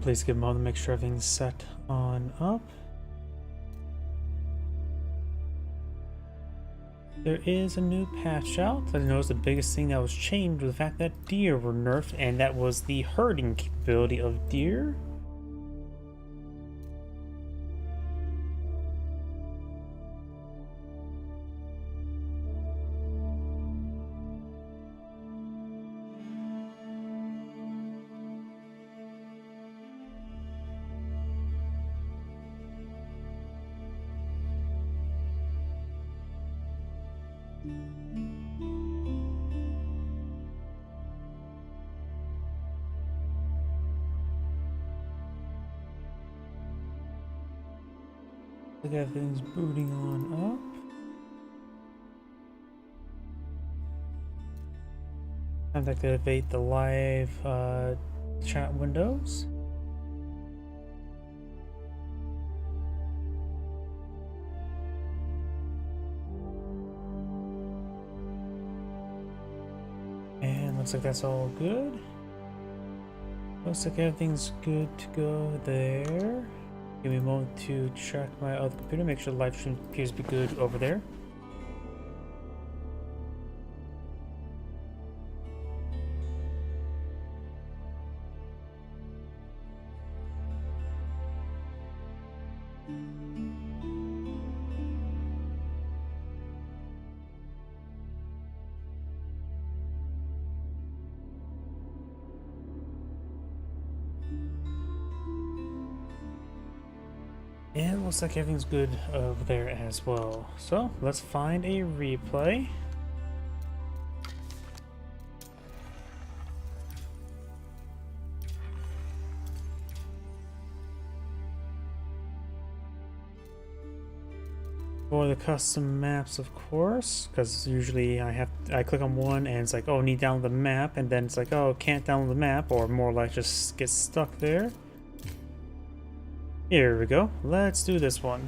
Please give mode to make sure everything's set on up. There is a new patch out. I noticed the biggest thing that was changed was the fact that deer were nerfed, and that was the herding capability of deer. Look, everything's booting on up. Time to activate the live chat windows. And looks like that's all good. Looks like everything's good to go there. Give me a moment to check my other computer, make sure the live stream appears to be good over there. And it looks like everything's good over there as well. So let's find a replay. For the custom maps, of course, because usually I click on one and it's like, oh, need to download the map, and then it's like, oh, can't download the map, or more like just get stuck there. Here we go. Let's do this one.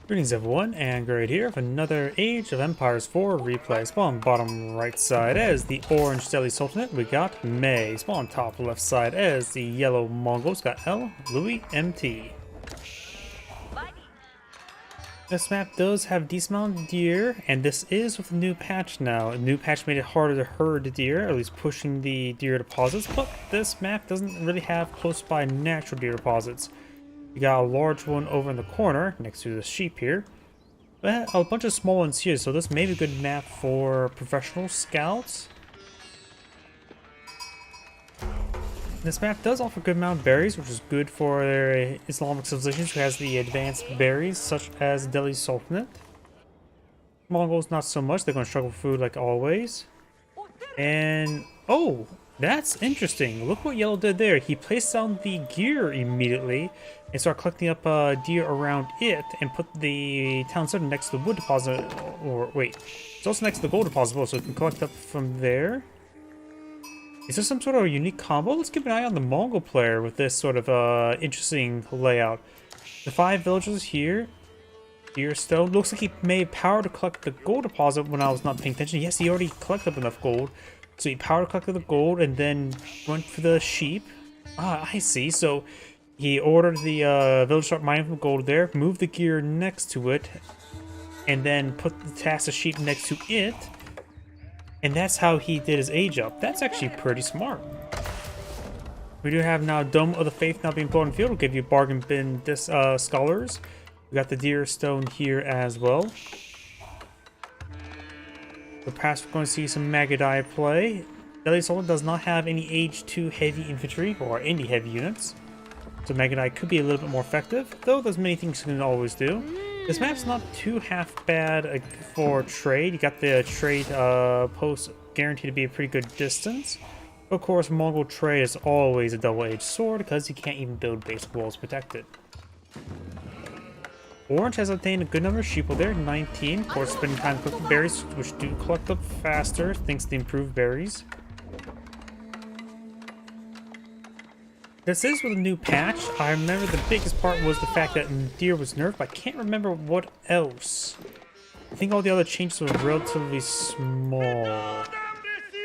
Greetings everyone, and Great here with another Age of Empires 4 replay. Spawn bottom right side as the orange Delhi Sultanate, we got May. Spawn top left side as the yellow Mongols, got L, Louis, MT. This map does have decent amount of deer, and this is with a new patch now. A new patch made it harder to herd deer, at least pushing the deer deposits, but this map doesn't really have close by natural deer deposits. You got a large one over in the corner next to the sheep here, but a bunch of small ones here, so this may be a good map for professional scouts. This map does offer a good amount of berries, which is good for Islamic civilizations who has the advanced berries, such as Delhi Sultanate. Mongols, not so much. They're going to struggle for food like always. And, oh, that's interesting. Look what Yellow did there. He placed down the gear immediately and started collecting up deer around it and put the town center next to the wood deposit. Or, wait, it's also next to the gold deposit, so it can collect up from there. Is there some sort of unique combo? Let's keep an eye on the Mongol player with this sort of interesting layout. The 5 villagers here. Deer stone. Looks like he made power to collect the gold deposit when I was not paying attention. Yes, he already collected up enough gold. So he power collected the gold and then went for the sheep. Ah, I see. So he ordered the village start mining from gold there, moved the gear next to it, and then put the task of sheep next to it. And that's how he did his age up. That's actually pretty smart. We do have now Dome of the Faith now being put on the field. We'll give you bargain bin scholars. We got the deer stone here as well. Perhaps we're going to see some Magadai play. Delhi Sultan does not have any Age 2 heavy infantry or any heavy units, so Magadai could be a little bit more effective, though there's many things you can always do. This map's not too half bad for trade. You got the trade post guaranteed to be a pretty good distance. Of course, Mongol trade is always a double-edged sword because you can't even build base walls to protect it. Orange has obtained a good number of sheeple there, 19. Of course, spending time cooking berries, which do collect up faster thanks to the improved berries. This is with a new patch. I remember the biggest part was the fact that deer was nerfed, but I can't remember what else. I think all the other changes were relatively small.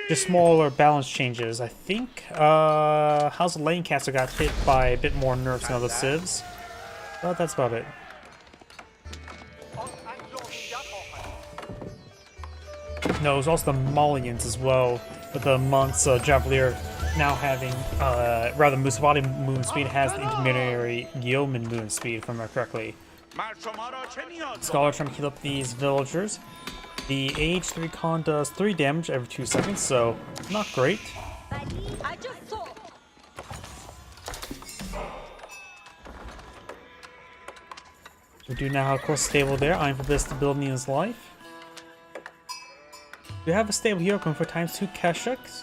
Just smaller balance changes. I think House of Lancaster got hit by a bit more nerfs than other civs. But that's about it. No, it was also the Malians as well, with the monks Javelier now having, rather Musavati moon speed has the intermediary Yeoman moon speed, if I remember correctly. Scholar trying to heal up these villagers. The H3 con does 3 damage every 2 seconds, so not great. We do now have, of course, stable there, eyeing for this stability in his life. We have a stable here going for ×2 Keshiks.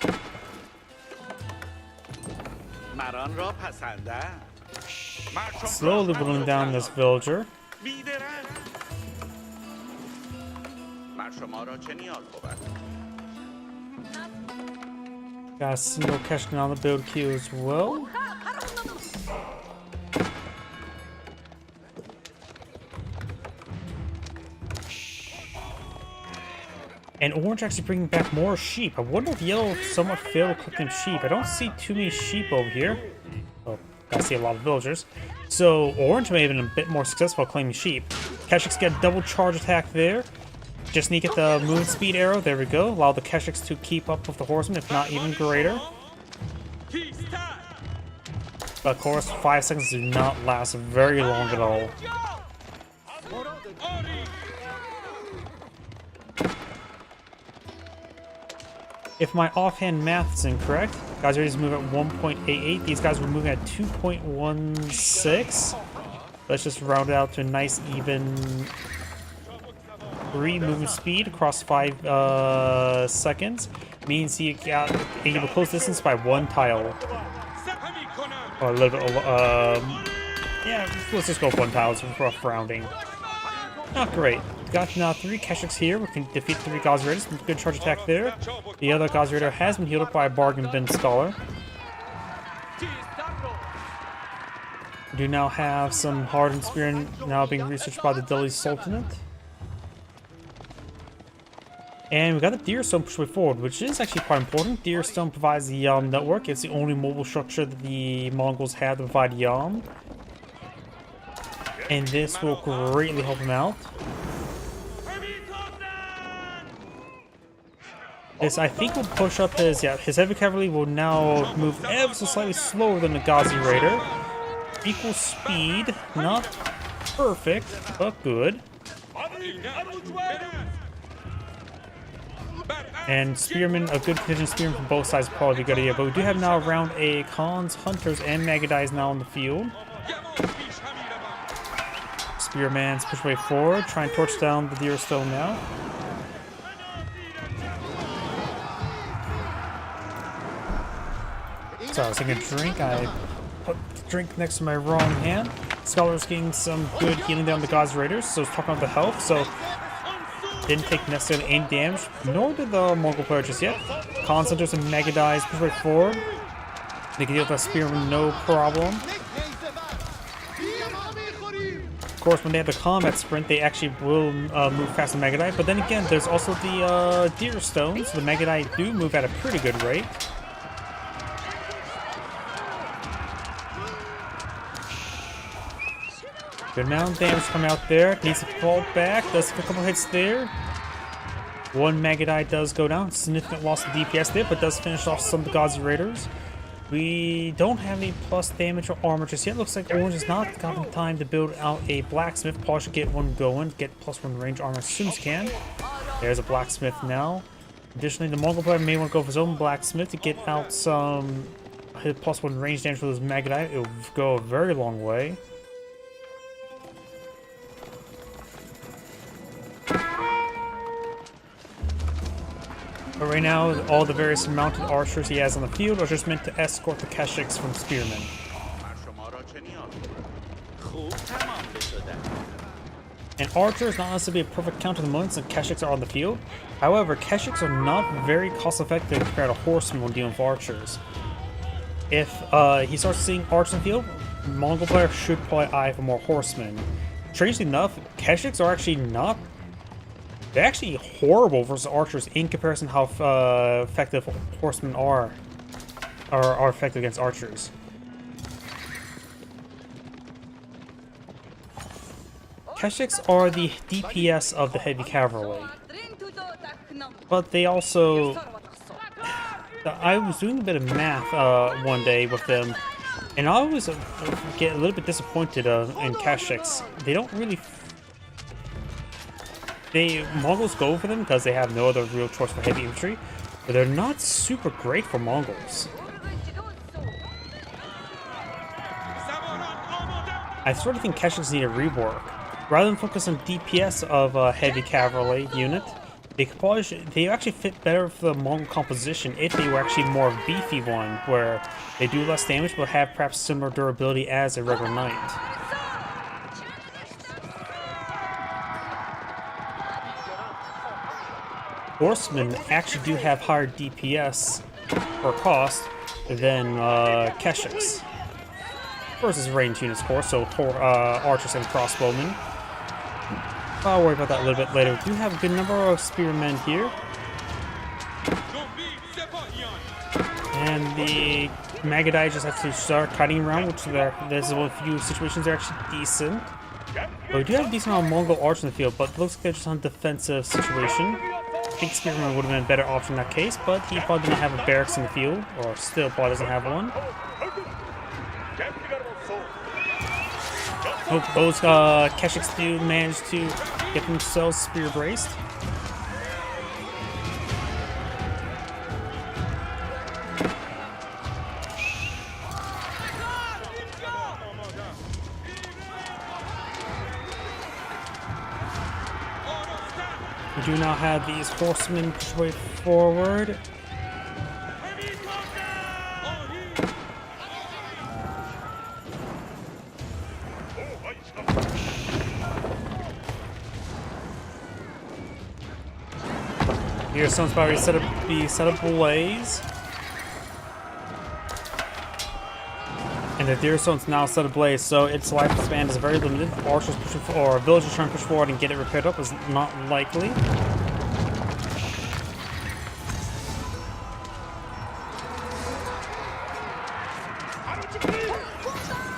Slowly whittling down this villager. Got a single Keshik on the build queue as well. And orange actually bringing back more sheep. I wonder if yellow somewhat failed cooking sheep. I don't see too many sheep over here. Oh, I see a lot of villagers. So orange may have been a bit more successful claiming sheep. Keshiks get a double charge attack there. Just need to get the moon speed arrow. There we go. Allow the Keshiks to keep up with the horsemen, if not even greater. But of course, 5 seconds do not last very long at all. If my offhand math is incorrect, guys are just moving at 1.88. These guys were moving at 2.16. Let's just round it out to a nice even 3 movement speed across 5 seconds. Means he got able to close distance by 1 tile. Or a little bit, yeah, let's just go with 1 tile. It's rough rounding. Not great. Got now 3 Keshiks here. We can defeat 3 Gazi Raiders. Good charge attack there. The other Gazi Raider has been healed up by a bargain bin scholar. We do now have some hardened spear now being researched by the Delhi Sultanate. And we got the Deer Stone pushed way forward, which is actually quite important. Deer Stone provides the Yam network. It's the only mobile structure that the Mongols have to provide Yam. And this will greatly help him out. This, I think, will push up his heavy cavalry will now move ever so slightly slower than the Gazi Raider. Equal speed, not perfect, but good. And spearmen, a good contingent spearmen from both sides would probably be a good idea. But we do have now around a Khans, Hunters, and Magadais now in the field. Spearman's push way forward, try and torch down the Deer Stone now. So I was taking a drink, I put the drink next to my wrong hand. Scholar's getting some good healing down the Gazi Raiders, so it's talking about the health, so didn't take necessarily any damage, nor did the Mongol player just yet. Hunters and Magadais push right forward. They can deal with that spearman no problem. Of course, when they have the combat sprint, they actually will move faster than Magadai, but then again, there's also the Deer Stone, so the Magadai do move at a pretty good rate. Good amount of damage coming out there. Needs to fall back. Does take a couple hits there. 1 Magadai does go down. Significant loss of DPS there, but does finish off some of the Gazi Raiders. We don't have any plus damage or armor just yet. Looks like Orange has not gotten time to build out a blacksmith. Paul should get one going. Get +1 range armor as soon as can. There's a blacksmith now. Additionally, the Mongol player may want to go for his own blacksmith to get out some +1 range damage for those Magadai. It will go a very long way. But right now, all the various mounted archers he has on the field are just meant to escort the Keshiks from spearmen. And Archer is not necessarily a perfect counter to the moment since Keshiks are on the field. However, Keshiks are not very cost-effective compared to Horsemen when dealing with Archers. If he starts seeing Archers in the field, Mongol player should probably eye for more Horsemen. Strangely enough, Keshiks are actually not... They're actually horrible versus Archers in comparison to how effective Horsemen are effective against Archers. Keshiks are the DPS of the heavy cavalry, but they also... I was doing a bit of math one day with them, and I always get a little bit disappointed in Keshiks. They don't really... Mongols go for them because they have no other real choice for heavy infantry, but they're not super great for Mongols. I sort of think Keshiks need a rework. Rather than focus on DPS of a heavy cavalry unit, they actually fit better for the Mongol composition if they were actually more of a beefy one, where they do less damage but have perhaps similar durability as a regular knight. Horsemen actually do have higher DPS per cost than Keshiks. Versus range units, of course, so archers and crossbowmen. I'll worry about that a little bit later. We do have a good number of spearmen here. And the Magadai just have to start cutting around, which there's a few situations that are actually decent. But we do have a decent amount of Mongol archers in the field, but it looks like they're just on a defensive situation. I think Spearman would have been a better option in that case, but he probably didn't have a barracks in the field, or still probably doesn't have one. Hope those Keshiks do manage to get themselves spear braced. We do now have these horsemen push way forward. Here, someone's probably set up ablaze. And the Deerstone's now set ablaze, so its lifespan is very limited. Archers pushing or villagers trying to push forward and get it repaired up is not likely.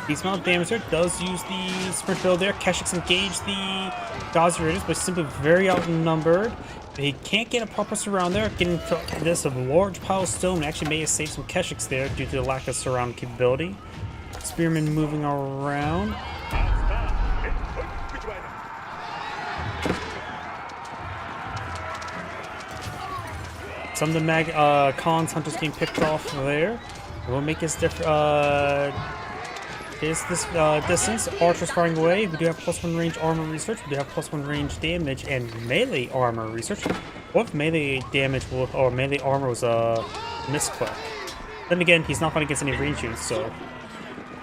Decent amount of damage there. Does use the sprint build there. Keshiks engage the Ghazi Raiders, but simply very outnumbered. They can't get a proper surround there. Getting this of large pile of stone actually may have saved some Keshiks there due to the lack of surround capability. Spearmen moving around. Some of the Khan's hunters getting picked off there. It will make his distance. Archers firing away. We do have +1 range armor research. We do have +1 range damage and melee armor research. What if melee damage or melee armor was a misclick? Then again, he's not going against any range units, so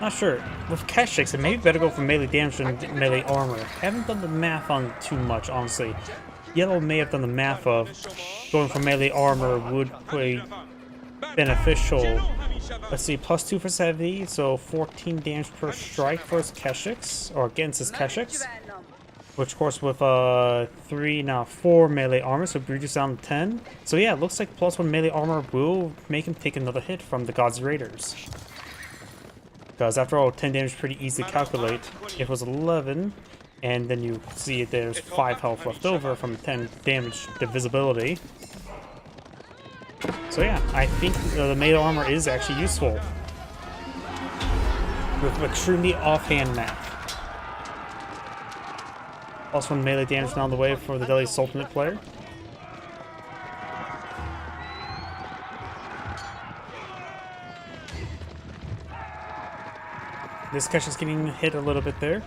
not sure. With Keshiks, it may be better go for melee damage than melee armor. I haven't done the math on too much, honestly. Yellow may have done the math of going for melee armor would be beneficial. Let's see, +2 for 70, so 14 damage per strike for his Keshiks, or against his Keshiks. Which, of course, with 4 melee armor, so reduce down to 10. So yeah, it looks like +1 melee armor will make him take another hit from the Ghazi Raiders. Because after all, 10 damage is pretty easy to calculate. It was 11, and then you see there's 5 health left over from 10 damage divisibility. So yeah, I think the melee armor is actually useful. With extremely offhand math. +1 melee damage down the way for the Delhi Sultanate player. This Keshik's getting hit a little bit there.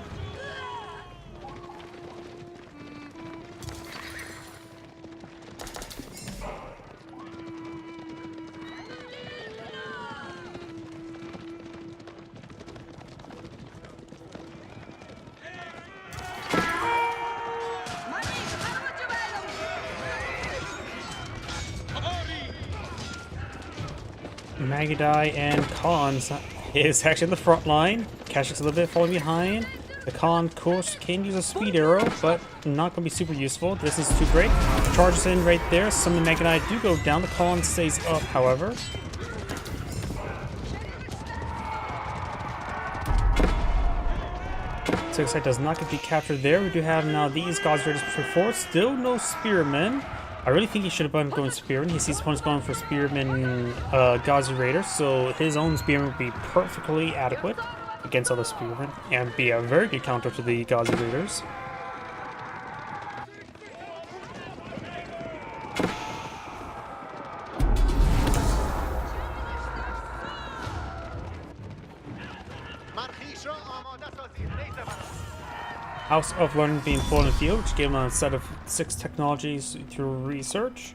Magadai and Khan is actually in the front line. Kashyk's a little bit falling behind. The Khan, of course, can use a speed arrow, but not going to be super useful. This is too great. Charges in right there. Some of the Magadai do go down. The Khan stays up, however. Side does not get decaptured there. We do have now these Gauzy Raiders pushing forward. Still no Spearmen. I really think he should have been going Spearmen. He sees opponents going for Spearmen Gauzy Raiders, so his own Spearmen would be perfectly adequate against other Spearmen and be a very good counter to the Gauzy Raiders. House of Learning being full in the field, which gave him a set of 6 technologies through research.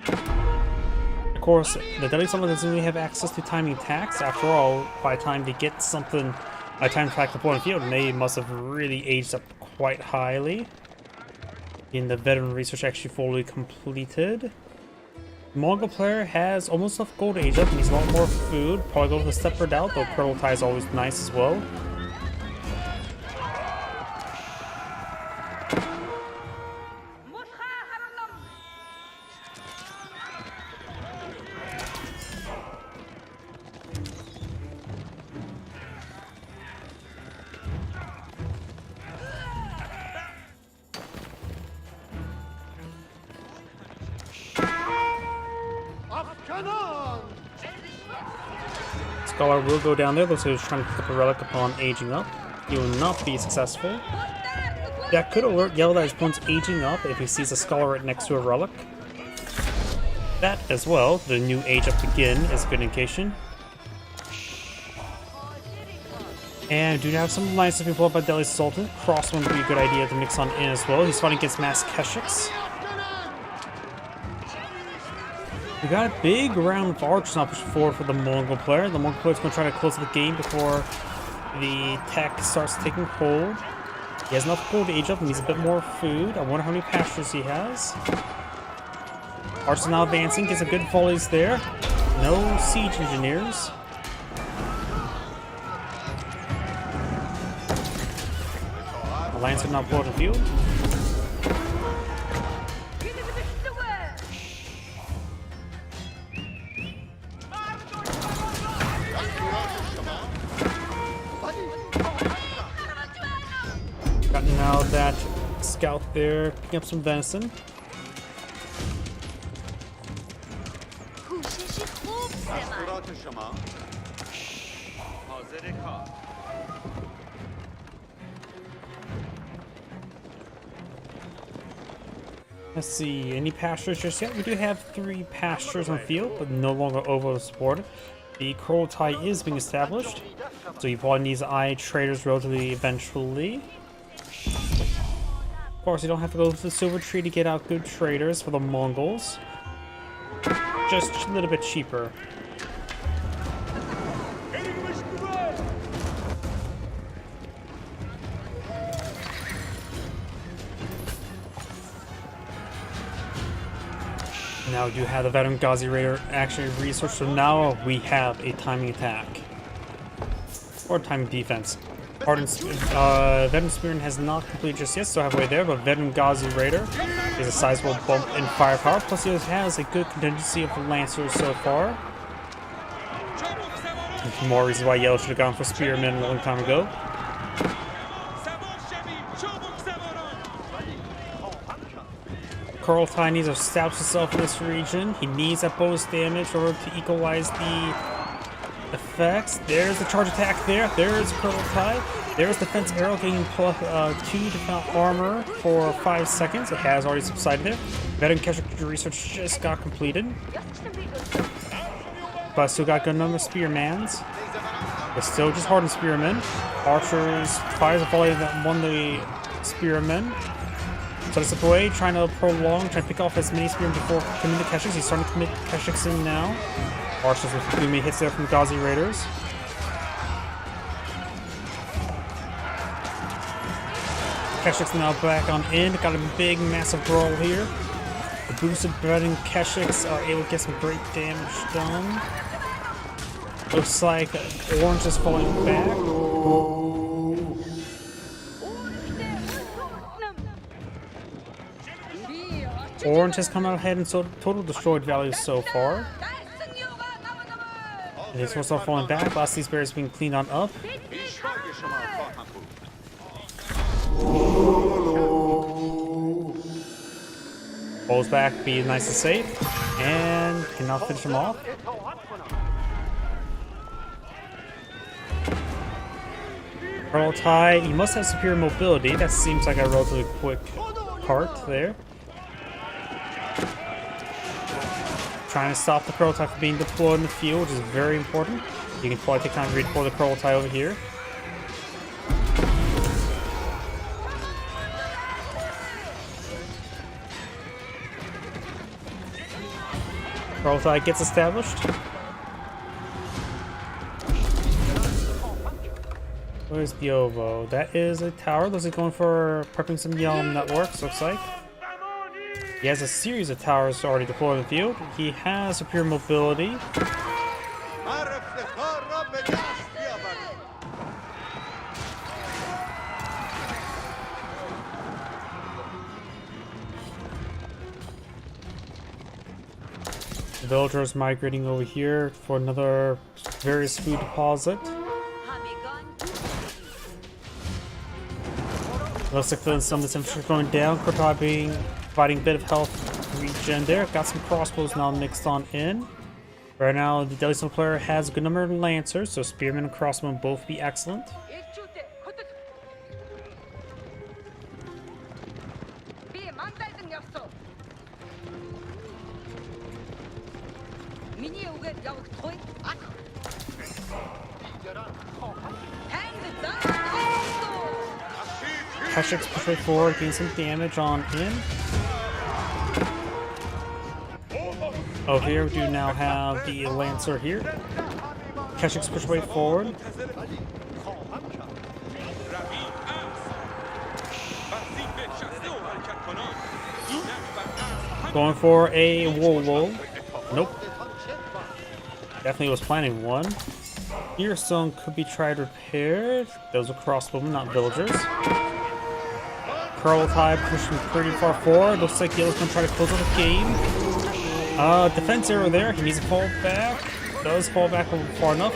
Of course, the Deadly Summon doesn't really have access to timing attacks. After all, by the time they get something, a time attack to full in the field, they must have really aged up quite highly. In the veteran research actually fully completed. Mongol player has almost enough gold to age up, and needs a lot more food. Probably go with a Stepper out, though Curdle Tie is always nice as well. Scholar will go down there, looks like he's trying to pick up a relic upon aging up. He will not be successful. That could alert Yell that his opponent's aging up if he sees a Scholar right next to a relic. That as well, the new age up again, is a good indication. And do have some lines to be pulled up by Deadly Sultan. Cross one would be a good idea to mix on in as well. He's fighting against Mass Keshiks. We got a big round of archers now pushing forward for the Mongol player. The Mongol player is going to try to close the game before the tech starts taking hold. He has enough gold to age up and needs a bit more food. I wonder how many pastures he has. Archers now advancing, gets some good volleys there. No siege engineers. The Lancer now pulled the field. Now that scout there, picking up some venison. Let's see, any pastures just yet? We do have 3 pastures on the field, but no longer over supported. The Curdle Tie is being established, so you probably need eye traders relatively eventually. Of course, you don't have to go to the Silver Tree to get out good traders for the Mongols. Just a little bit cheaper. Now we do have the veteran Gauzy Raider actually researched, so now we have a timing attack. Or timing defense. Veteran Spearman has not completed just yet, so halfway there, but Veteran Gauzy Raider is a sizable bump in firepower, plus he has a good contingency of Lancers so far. And more reasons why Yellow should have gone for Spearman a long time ago. Curdle Tie needs to establish himself in this region. He needs that bonus damage in order to equalize the effects. There's the charge attack there. There's Curdle Tie. There's Defense Arrow getting plus 2 defense armor for 5 seconds. It has already subsided there. Veteran Keshik research just got completed. But still got a good number of Spearmans. But still just hardened Spearmen. Archers fires a volley that won the Spearmen. So step away, trying to prolong, trying to pick off as many Spearmen before committing the Keshiks. He's starting to commit Keshiks in now. Archers with too many hits there from Gauzy Raiders. Keshiks now back on in. Got a big, massive brawl here. The boosted Veteran Keshiks are able to get some great damage done. Looks like Orange is falling back. Orange has come out ahead in total destroyed values so far. This will start falling back. Last of these berries being cleaned on up. Pulls back, be nice and safe, and cannot finish him off. Kurultai, he must have superior mobility. That seems like a relatively quick cart there. Trying to stop the Kurultai from being deployed in the field, which is very important. You can probably take time to redeploy the Kurultai over here. Kurultai gets established. Where's Biovo? That is a tower. Looks like going for prepping some Yelm networks, looks like. He has a series of towers already deployed in the field. He has superior mobility. The villagers migrating over here for another various food deposit. Looks like feeling some of this infrastructure going down. Kurultai providing a bit of health regen there. Got some crossbows now mixed on in. Right now, the Deadly Stone player has a good number of lancers, so spearmen and crossbow both be excellent. Keshik's push right forward, getting some damage on in. Oh, here we do now have the Lancer here. Keshik's push way forward. Going for a Wolo. Nope. Definitely was planning one. Earstone could be tried repaired. Those are crossbowmen, not villagers. Kurultai pushing pretty far forward. Looks like Yellow's gonna try to close out the game. Defense arrow there. He needs to fall back. Does fall back far enough.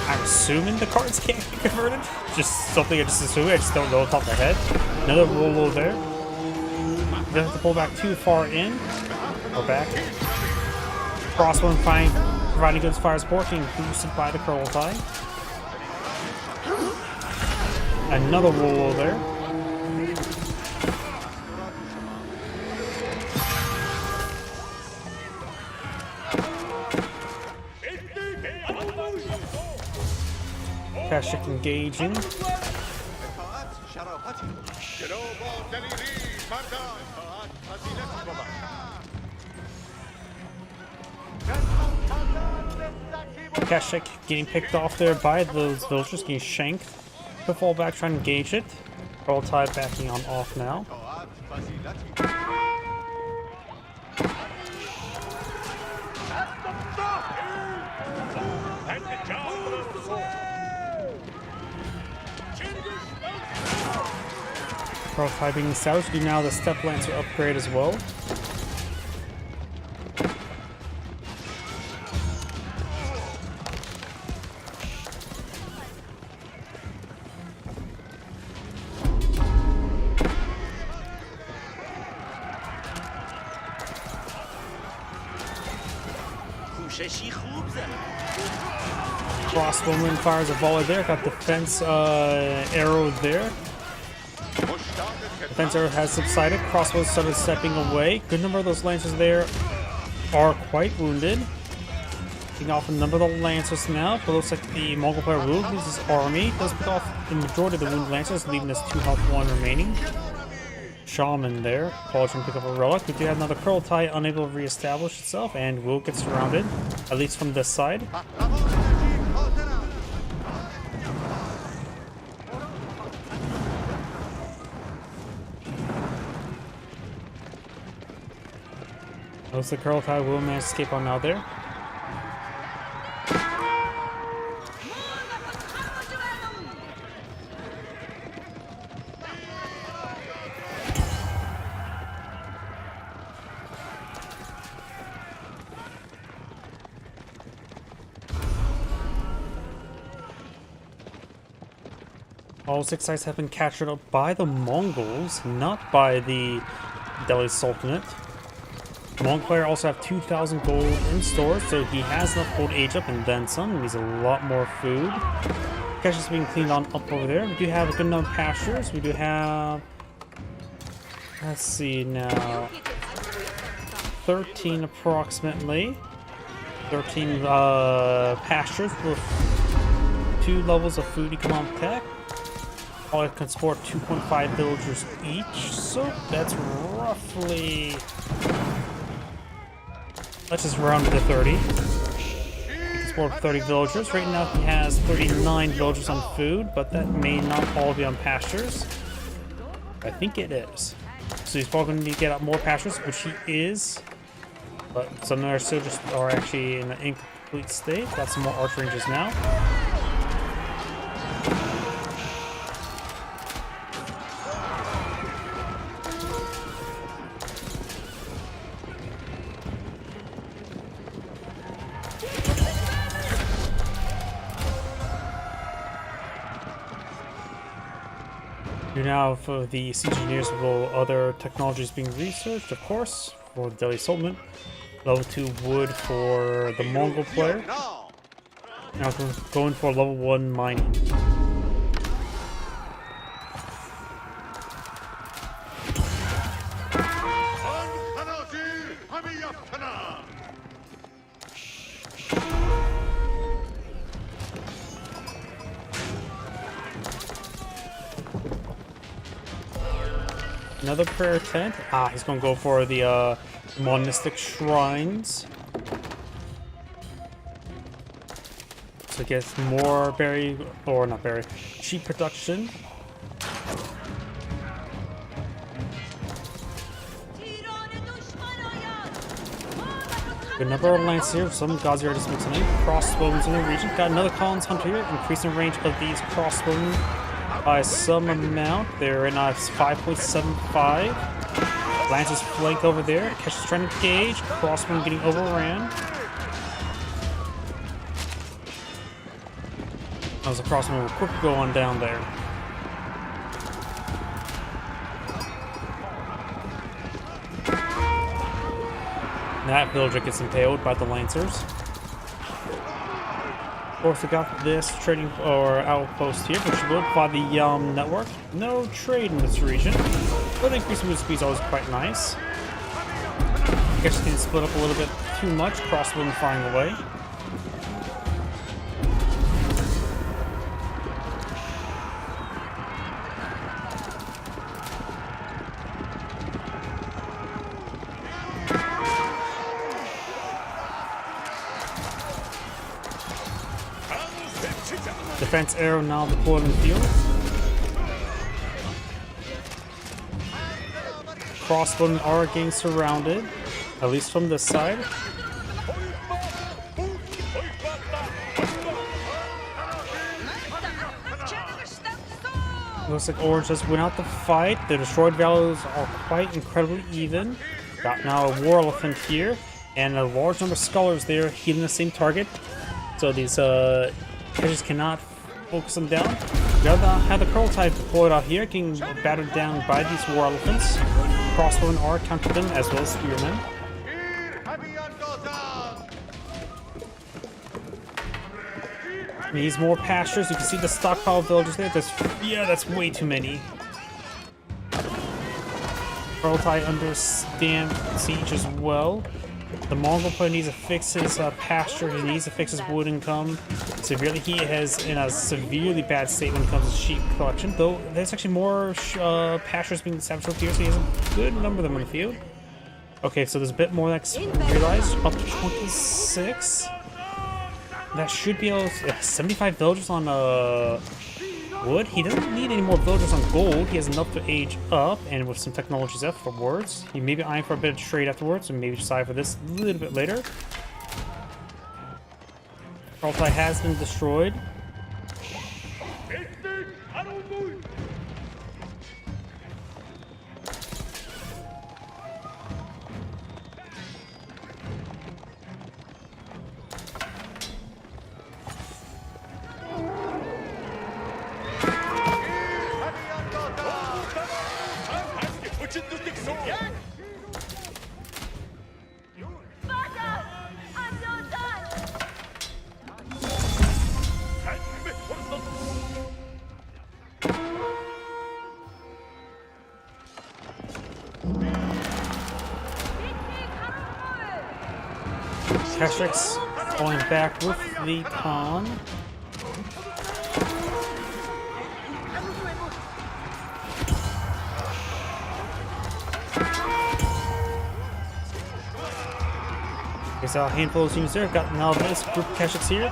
I'm assuming the cards can't get converted. Just something I just assume. I just don't know off the top of my head. Another roll there. They have to pull back too far in. Or back. Crossbow providing good fire support, being boosted by the Kurultai. Another roll there. Keshik engaging. Keshik getting picked off there by those villagers, getting shanked. To fall back, trying to engage it. Kurultai backing on off now. Kurultai being established. Do now the Step Lancer upgrade as well. Crossbowman fires a volley there. Got defense arrow there. Defense arrow has subsided. Crossbow started stepping away. Good number of those lancers there are quite wounded. Taking off a number of the lancers now, but looks like the Mongol player will lose his army. Does pick off the majority of the wounded lancers, leaving us 2 health, 1 remaining. Shaman there. Cauldron pick up a relic. We do have another Kurultai unable to reestablish itself, and will get surrounded, at least from this side. Looks like Kurultai will manage to escape on now there. All 6 sites have been captured up by the Mongols, not by the Delhi Sultanate. The Mongol player also have 2,000 gold in store, so he has enough gold to age up and then some. He needs a lot more food. Cash is being cleaned on up over there. We do have a good number of pastures. We do have, let's see now, 13 approximately. 13 pastures with 2 levels of food economic tech. All can support 2.5 villagers each, so that's roughly, let's just round it to 30. He can support 30 villagers. Right now he has 39 villagers on food, but that may not all be on pastures. I think it is. So he's probably going to get out more pastures, which he is. But some are still just are actually in an incomplete state. Got some more archer ranges now. Now for the siege engineers will other technologies being researched, of course, for the Delhi Sultanate. Level 2 wood for the Mongol player. Now going for level 1 mining. Another prayer tent. He's gonna go for the monistic shrines. So it gets more berry, or not berry, sheep production. Good number of lands here. Some gods are just mixing in. Crossbows in the region. Got another Collins Hunter here. Increasing range of these crossbows by some amount. They're right now 5.75. Lance's flank over there. Catches trying to engage. Crossbow getting overran. That was a crossbow with a quick go on down there. That villager gets impaled by the Lancers. Of course, we got this trading or outpost here, which will by the network. No trade in this region, but increasing move speed is always quite nice. I guess you can split up a little bit too much, crossbow firing away. Defense arrow now deployed in the field. Crossbow are getting surrounded, at least from this side. Looks like Orange just win out the fight. The destroyed values are quite incredibly even. Got now a War Elephant here, and a large number of scholars there healing the same target. So these hedges cannot focus them down. We have the Curl type deployed out here, getting battered down by these War Elephants. Crossbow and R counter them, as well as Spearmen. Needs more pastures. You can see the stockpile villagers there. That's way too many. Kurultai under siege as well. The Mongol player needs to fix his pasture. He needs to fix his wood income. Severely, he is in a severely bad state when it comes to sheep collection. Though there's actually more pastures being established over here, so he has a good number of them in the field. Okay, so there's a bit more that's realized. Up to 26. That should be able to, 75 villagers on wood. He doesn't need any more villagers on gold. He has enough to age up, and with some technologies afterwards. He may be eyeing for a bit of trade afterwards, and maybe decide for this a little bit later. Kurultai has been destroyed. Keshik's going back with the pawn. There's a handful of teams there. Got now this group of Keshiks here.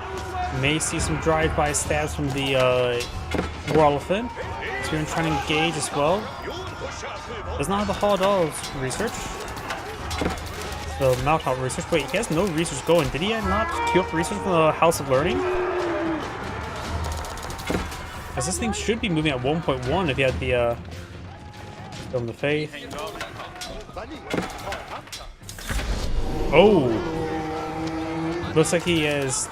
May see some drive-by stabs from the War Elephant. Spearman trying to engage as well. Does not have the Hall Dolls research. The Malkout research. Wait, he has no research going. Did he not queue up research from the House of Learning? As this thing should be moving at 1.1 if he had the Film the Faith. Oh! Looks like he is.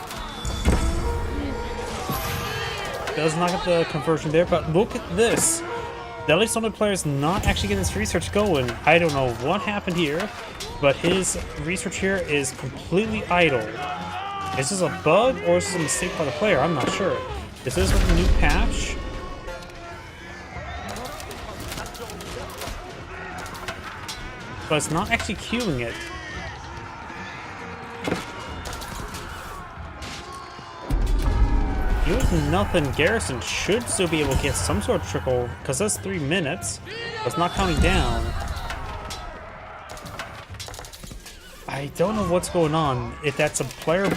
Does not get the conversion there, but look at this. Deadly Summit player is not actually getting this research going. I don't know what happened here, but his research here is completely idle. Is this a bug or is this a mistake by the player? I'm not sure. This is with the new patch. But it's not actually queuing it. With nothing, Garrison should still be able to get some sort of trickle, because that's 3 minutes. It's not counting down. I don't know what's going on, if that's a player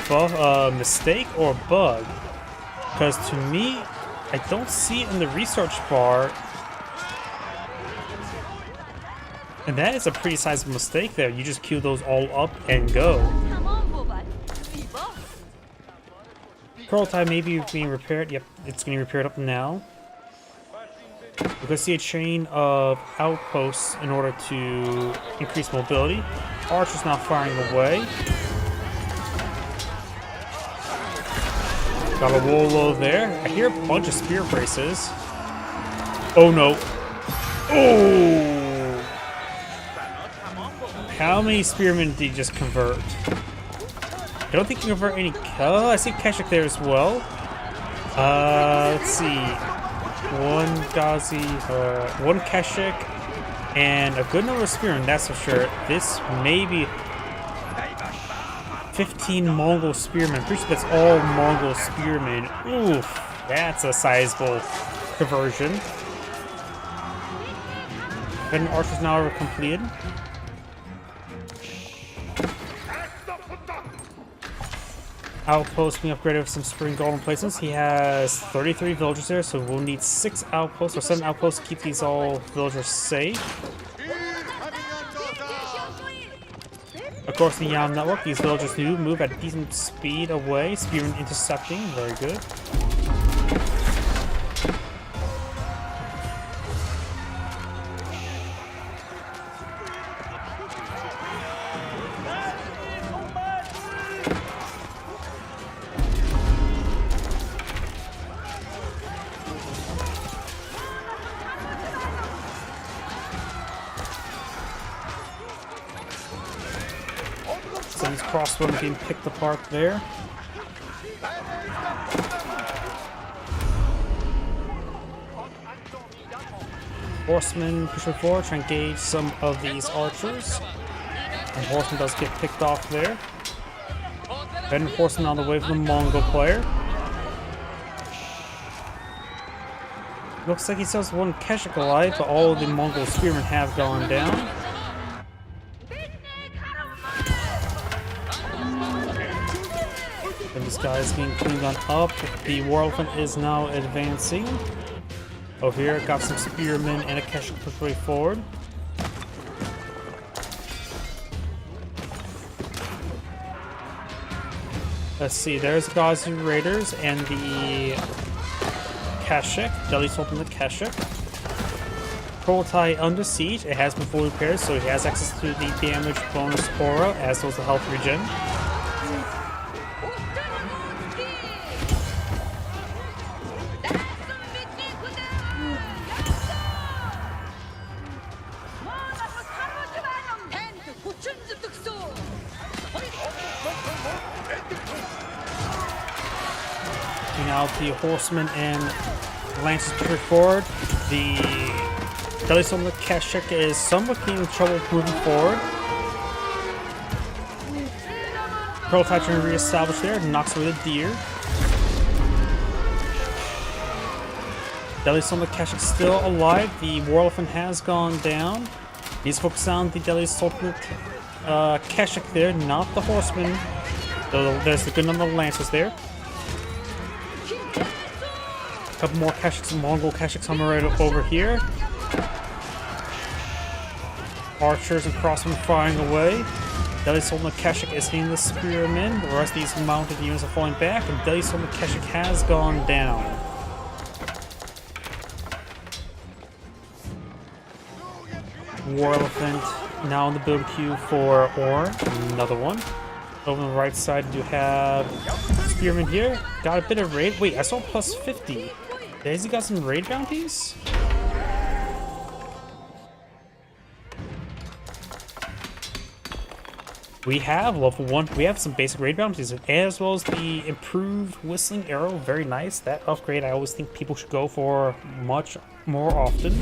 mistake or a bug. Because to me, I don't see it in the research bar. And that is a pretty sizable mistake there. You just queue those all up and go. Kurultai may be being repaired. Yep, it's getting repaired up now. We're going to see a chain of outposts in order to increase mobility. Archer's now firing away. Got a Wolo there. I hear a bunch of spear braces. Oh no. Oh! How many spearmen did he just convert? I don't think you can convert any. Oh, I see Keshik there as well. Let's see. One Ghazi, one Keshik, and a good number of spearmen, that's for sure. This may be 15 Mongol spearmen. Pretty sure that's all Mongol spearmen. Oof, that's a sizable conversion. Veteran Archers now are completed. Outpost being upgraded with some spring golden placements. He has 33 villagers there, so we'll need 6 outposts or 7 outposts to keep these all villagers safe. Of course, the Yam network, these villagers do move at a decent speed away. Spearmen intercepting, very good. His crossbow being picked apart there. Horseman pushing forward to engage some of these archers. And Horseman does get picked off there. Then Horseman on the way from the Mongol player. Looks like he still has one Keshik alive, but all of the Mongol spearmen have gone down. And this guy is getting cleaned on up. The War Elephant is now advancing. Over here, got some spearmen and a Keshik push way forward. Let's see, there's Ghazi Raiders and the Keshik. Delhi Sultan the Keshik. Kurultai under siege. It has been fully repaired, so he has access to the damage bonus aura, as well as the health regen. Now the horsemen and lances push forward. The Delhi Sultan Keshik is somewhat getting in trouble moving forward. Pearl Titan reestablished there, knocks away the deer. Deadly Sultanate Keshik still alive. The War Elephant has gone down. He's focused on the Deadly Sultanate Keshik there, not the Horseman. So there's the good number of Lancers there. A couple more Keshiks, Mongol Keshiks on the right over here. Archers and crossmen firing away. Deadly Sultanate Keshik is hitting the spearmen. The rest of these mounted units are falling back, and Deadly Sultanate Keshik has gone down. War Elephant now in the build queue for Orn. Another one. Over on the right side, you have Spearman here. Got a bit of raid. Wait, I saw plus 50. Has he got some raid bounties? We have level 1. We have some basic raid bounties, as well as the improved Whistling Arrow. Very nice. That upgrade I always think people should go for much more often.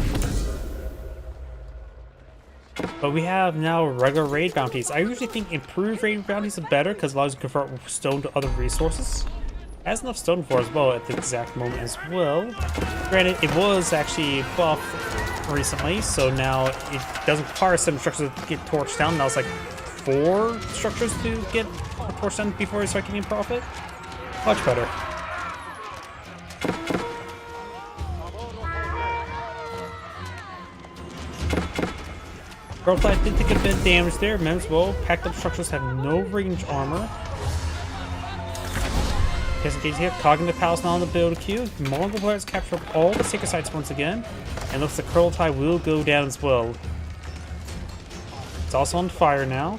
But we have now regular raid bounties. I usually think improved raid bounties are better because it allows you to convert stone to other resources. It has enough stone for as well at the exact moment as well. Granted, it was actually buffed recently, so now it doesn't require 7 structures to get torched down. Now it's like 4 structures to get torched down before you start getting profit. Much better. Pearl-Tide did take a bit of damage there. Might as well. Packed up structures have no range armor. Guess in case here, Cognitive Palace now on the build queue. Mongol players capture up all the sacred sites once again. And looks like Pearl-Tide will go down as well. It's also on fire now.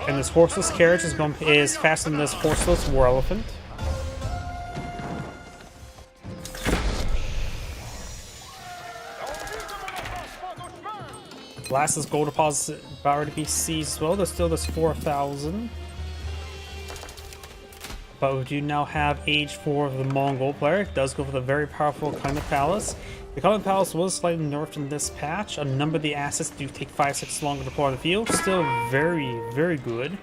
And this horseless carriage is faster than this horseless War Elephant. Last is gold deposit about to be seized as well. There's still this 4,000. But we do now have age 4 of the Mongol player. It does go for the very powerful Cognitive Palace. The Cognitive Palace was slightly nerfed in this patch. A number of the assets do take 5-6 longer to deploy on the field. Still very, very good.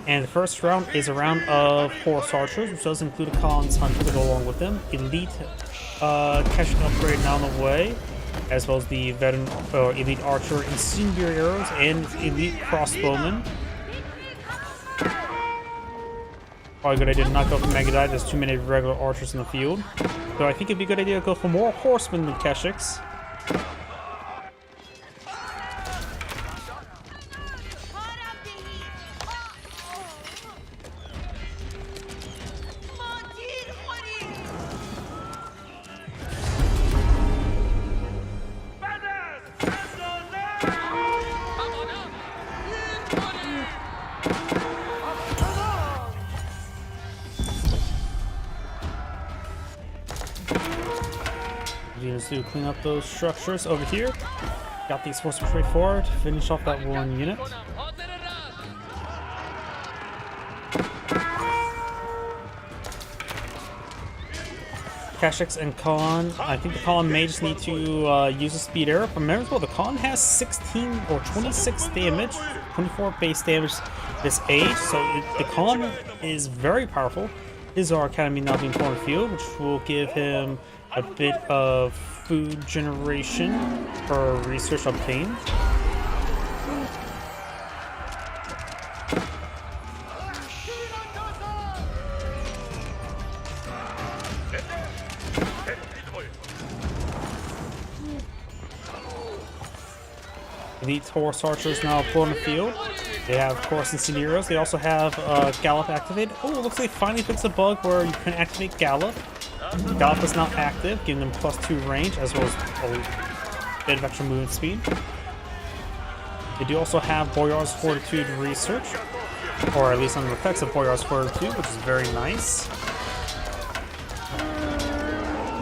And the first round is a round of Horse Archers, which does include a Khan's Hunter to go along with them. Elite Keshik upgrade now on the way, as well as the veteran Elite Archer Incendiary Arrows and Elite Crossbowmen. Probably a good idea to not go for Megadite. There's too many regular archers in the field. So I think it'd be a good idea to go for more horsemen than Keshiks. Units to clean up those structures over here. Got these forces straight forward. Finish off that one unit. Keshiks and Khan. I think the Khan may just need to use a speed arrow. But remember as well, the Khan has 16 or 26 damage, 24 base damage this age. So the Khan is very powerful. His Academy now being put on the field, which will give him a bit of food generation for research obtained. Elite Horse Archers now put on the field. They have, of course, Incendiaries. They also have Gallop activated. Oh, it looks like they finally fixed a bug where you can activate Gallop. Gallop is now active, giving them +2 range as well as a bit of extra movement speed. They do also have Boyar's Fortitude Research, or at least on the effects of Boyar's Fortitude, which is very nice.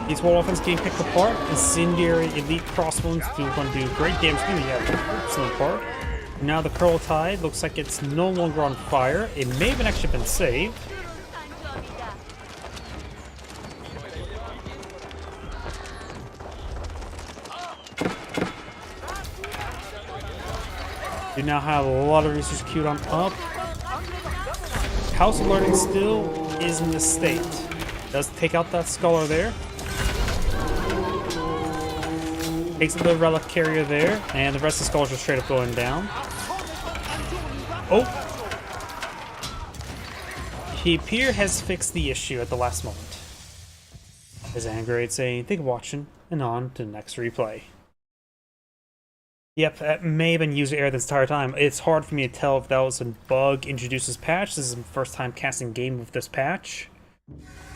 These War Elephants getting picked apart. Incendiary Elite Crossbones going to do great damage to them. Yeah, excellent part. Now the Curl Tide looks like it's no longer on fire. It may have actually been saved. Do now have a lot of research queued on up. House of Learning still is in this state. Does take out that scholar there. Takes the relic carrier there, and the rest of the scholars are straight up going down. Oh! Pier has fixed the issue at the last moment. As Angerade saying, "Thank you for watching," and on to the next replay. Yep, that may have been user error this entire time. It's hard for me to tell if that was a bug introduced this patch. This is my first time casting game with this patch.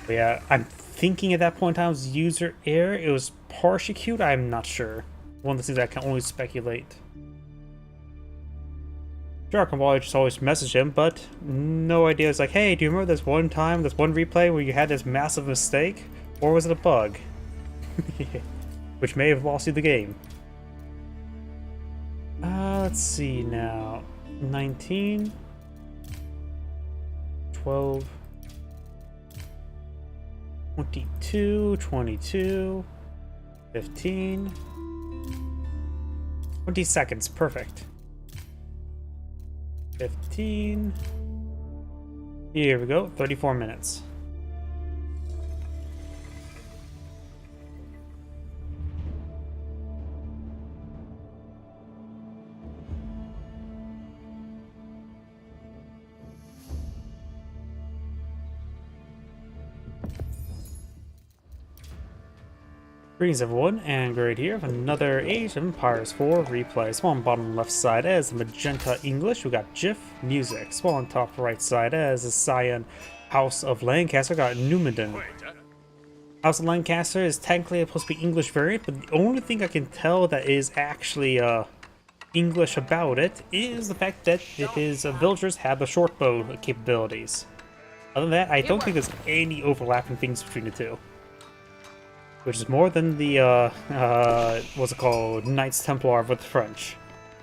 But yeah, I'm thinking at that point in time it was user error. It was partially queued, I'm not sure. One of the things I can only speculate. Sure, I can just always message him, but no idea. It's like, hey, do you remember this one time, this one replay where you had this massive mistake? Or was it a bug? Which may have lost you the game. Let's see now. 19, 12, 22, 22, 15, 20 seconds, perfect. 15, here we go, 34 minutes. Greetings everyone, and Angerade here with another Age of Empires 4 replay. Small on bottom left side as Magenta English, we got GIF Music. Small on top right side as the Cyan House of Lancaster, we got Numidian. House of Lancaster is technically supposed to be English variant, but the only thing I can tell that is actually English about it is the fact that his villagers have the short bow capabilities. Other than that, I don't think there's any overlapping things between the two. Which is more than the, what's it called, Knights Templar with the French.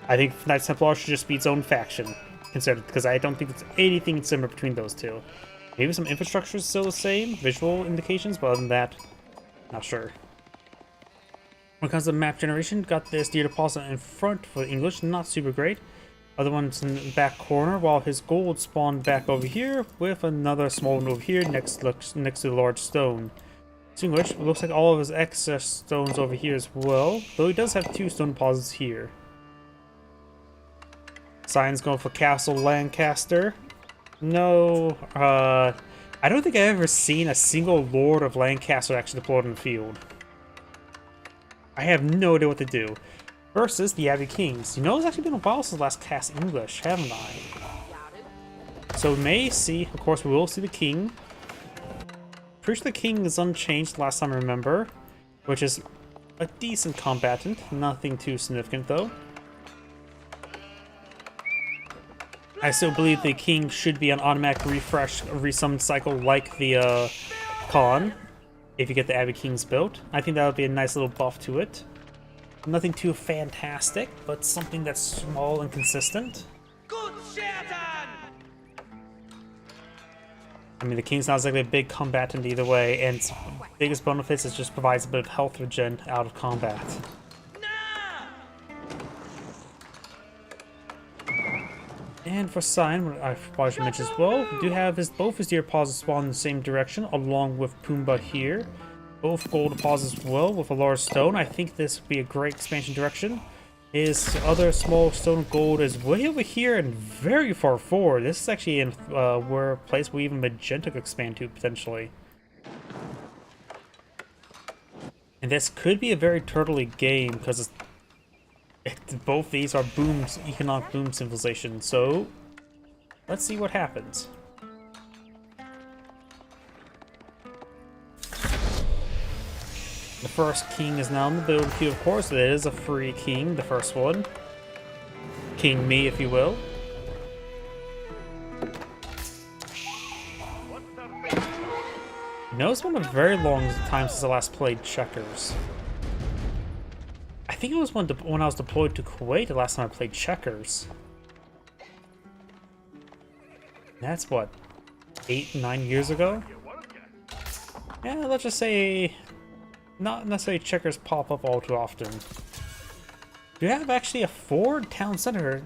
I think Knights Templar should just be its own faction, considered, because I don't think there's anything similar between those two. Maybe some infrastructure is still the same, visual indications, but other than that, not sure. When it comes to map generation, got this deer deposit in front for English, not super great. Other one's in the back corner, while his gold spawned back over here, with another small one over here next to the large stone. Speaking of which, it looks like all of his excess stones over here as well, though he does have 2 stone deposits here. Cyan's going for Castle Lancaster. No, I don't think I've ever seen a single Lord of Lancaster actually deployed in the field. I have no idea what to do. Versus the Abbey Kings. You know, it's actually been a while since last cast English, haven't I? So we may see, of course we will see the King. Pretty sure the King is unchanged last time I remember, which is a decent combatant. Nothing too significant though. I still believe the King should be an automatic refresh, resummon cycle like the Khan, if you get the Abbey Kings built. I think that would be a nice little buff to it. Nothing too fantastic, but something that's small and consistent. I mean, the King's not exactly a big combatant either way, and its biggest benefits is just provides a bit of health regen out of combat. And for Cyan, I probably should mention as well, we do have both his deer deposits spawn in the same direction, along with Pumbaa here. Both gold deposits as well, with a large stone. I think this would be a great expansion direction. His other small stone of gold is way over here and very far forward. This is actually in where a place where even Magenta could expand to, potentially. And this could be a very turtly game, because both these are booms, economic boom civilization. So, let's see what happens. The first king is now in the build queue, of course. It is a free king, the first one. King me, if you will. You know, it's been a very long time since I last played checkers. I think it was when I was deployed to Kuwait the last time I played checkers. That's what, 8, 9 years ago? Yeah, let's just say not necessarily checkers pop up all too often. Do you have actually a Ford town center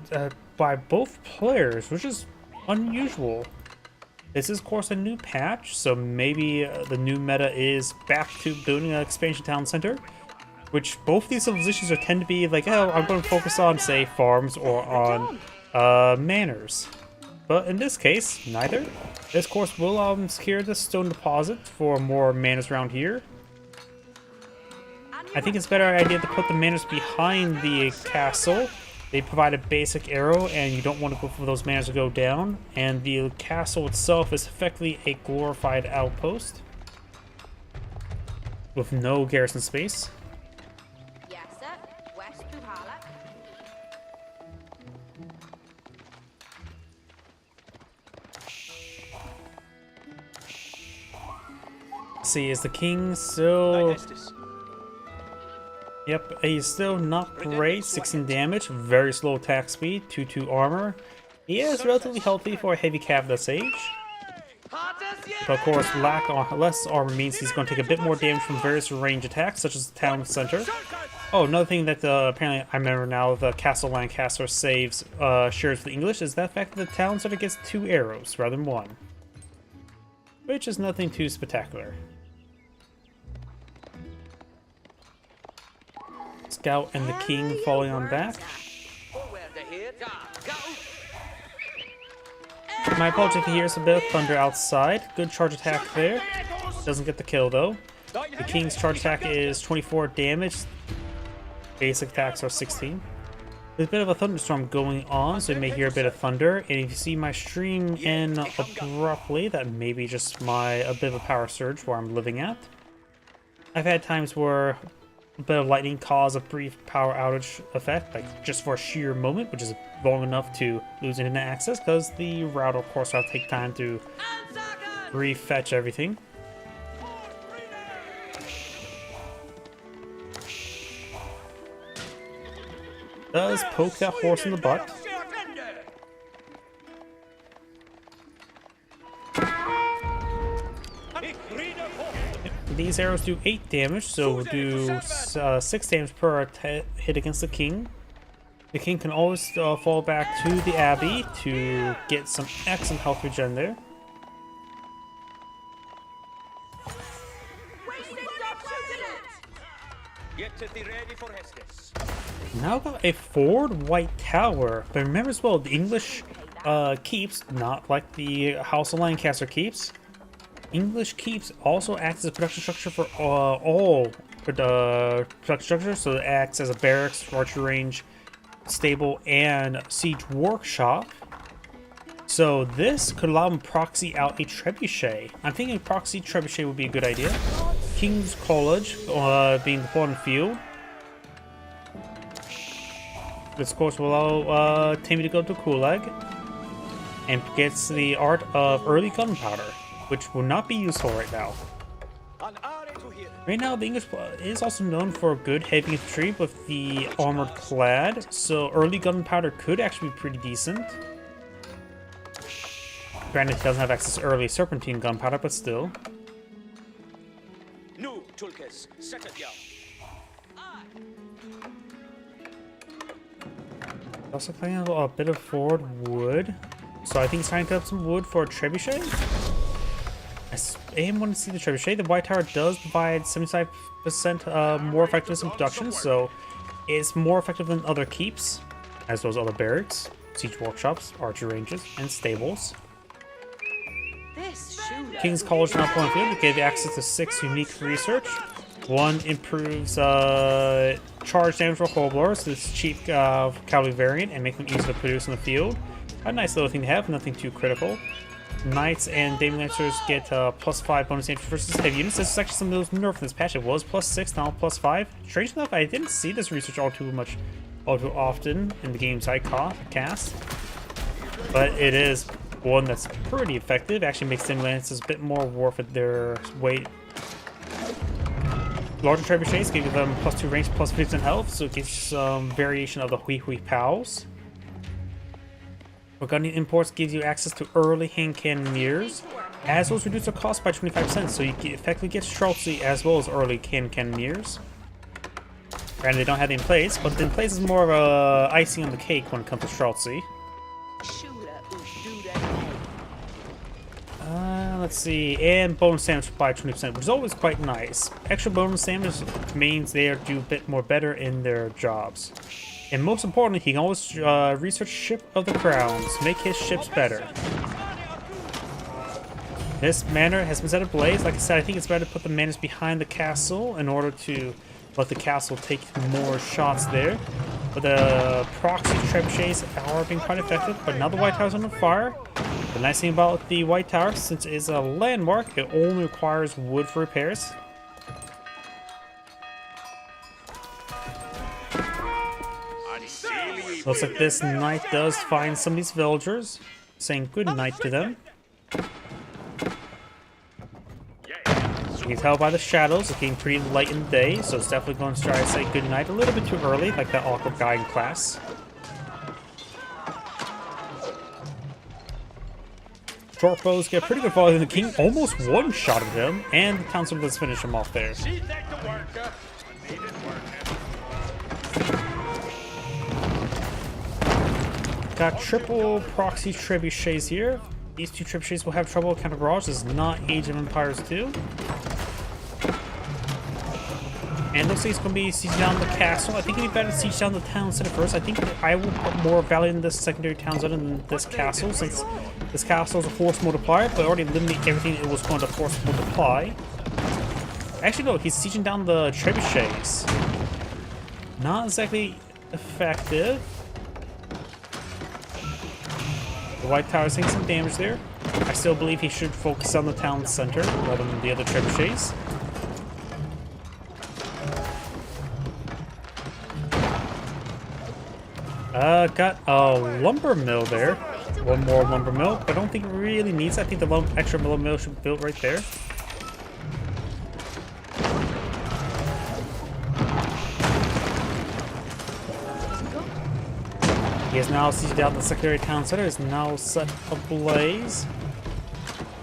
by both players, which is unusual. This is, of course, a new patch, so maybe the new meta is back to building an expansion town center, which both these civilizations are tend to be like, oh, I'm going to focus on, say, farms or on manors. But in this case, neither. This course will secure the stone deposit for more manors around here. I think it's a better idea to put the manors behind the castle. They provide a basic arrow, and you don't want to go for those manors to go down. And the castle itself is effectively a glorified outpost with no garrison space. Yes, sir. West Puhala. See, is the king still... Yep, he's still not great. 16 damage, very slow attack speed, 2-2 armor. He is relatively healthy for a heavy cav at this age. But of course, less armor means he's going to take a bit more damage from various range attacks, such as the town center. Oh, another thing that apparently I remember now the Castle Lancaster saves shares with the English is that fact that the town center gets 2 arrows rather than 1. Which is nothing too spectacular. Scout and the king falling on back. My apologies if you hear a bit of thunder outside. Good charge attack there. Doesn't get the kill though. The king's charge attack is 24 damage. Basic attacks are 16. There's a bit of a thunderstorm going on, so you may hear a bit of thunder. And if you see my stream end abruptly, that may be just a bit of a power surge where I'm living at. I've had times where a bit of lightning cause a brief power outage effect, like just for a sheer moment, which is long enough to lose internet access, because the router, of course, will take time to refetch everything. Does poke that horse in the butt. These arrows do 8 damage, so we'll do 6 damage per hit against the king. The king can always fall back to the abbey to get some excellent health regen there. Now got a forward white tower, but remember as well, the English keeps, not like the House of Lancaster keeps. English keeps also acts as a production structure for all production structures, so it acts as a barracks, archery range, stable, and siege workshop. So this could allow them to proxy out a trebuchet. I'm thinking proxy trebuchet would be a good idea. King's College being the on the field. This course will allow Tammy to go to Kulag and gets the art of early gunpowder, which will not be useful right now. Right now, the English is also known for good heavy infantry with the armored clad, so early gunpowder could actually be pretty decent. Granted, it doesn't have access to early serpentine gunpowder, but still. Also playing a bit of forward wood, so I think it's time to up some wood for a trebuchet. I am wanting to see the trebuchet. The White Tower does provide 75% more effectiveness in production, so it's more effective than other keeps, as well as other barracks, siege workshops, archery ranges, and stables. King's College now playing field. It gave you access to 6 unique research. 1 improves charge damage for Holblers, this cheap cavalry variant, and make them easy to produce in the field. A nice little thing to have, nothing too critical. Knights and Demon Lancers get +5 bonus damage versus heavy units. This is actually some of those nerfs in this patch. It was +6, now +5. Strange enough, I didn't see this research all too often in the games I cast. But it is one that's pretty effective. Actually makes Demon Lancers a bit more worth it their weight. Larger trebuchets give them +2 range, +15 health, so it gives some variation of the Hui Hui Pows. Burgundian Imports gives you access to early hand cannoneers, as well as reduce their cost by 25%, so you effectively get Streltsy as well as early hand cannoneers. Granted, they don't have the in place, but the in place is more of a icing on the cake when it comes to Streltsy. Let's see, and bonus damage by 20%, which is always quite nice. Extra bonus damage means they are do a bit more better in their jobs. And most importantly, he can always research Ship of the Crowns, make his ships better. This manor has been set ablaze. Like I said, I think it's better to put the manors behind the castle in order to let the castle take more shots there. But the proxy trebuchets are being quite effective, but now the White Tower's on fire. The nice thing about the White Tower, since it is a landmark, it only requires wood for repairs. Looks like this knight does find some of these villagers, saying good night to them. You can tell by the shadows, it's getting pretty light in the day, so it's definitely going to try to say good night a little bit too early, like that awkward guy in class. Short bows get pretty good volume. The king almost one-shotted him, and the townsman does finish him off there. Got triple proxy trebuchets here. These two trebuchets will have trouble counter barrage. This is not Age of Empires 2. And looks like he's going to be sieging down the castle. I think it'd be better to siege down the town center first. I think I will put more value in this secondary town center than this castle, since this castle is a force multiplier, but already eliminated everything it was going to force multiply. Actually, no, he's sieging down the trebuchets. Not exactly effective. The White Tower is taking some damage there. I still believe he should focus on the town center rather than the other trebuchets. Got a lumber mill there. One more lumber mill, but I don't think it really needs it. I think the extra lumber mill should be built right there. He has now sieged out the secondary town center. Is now set ablaze.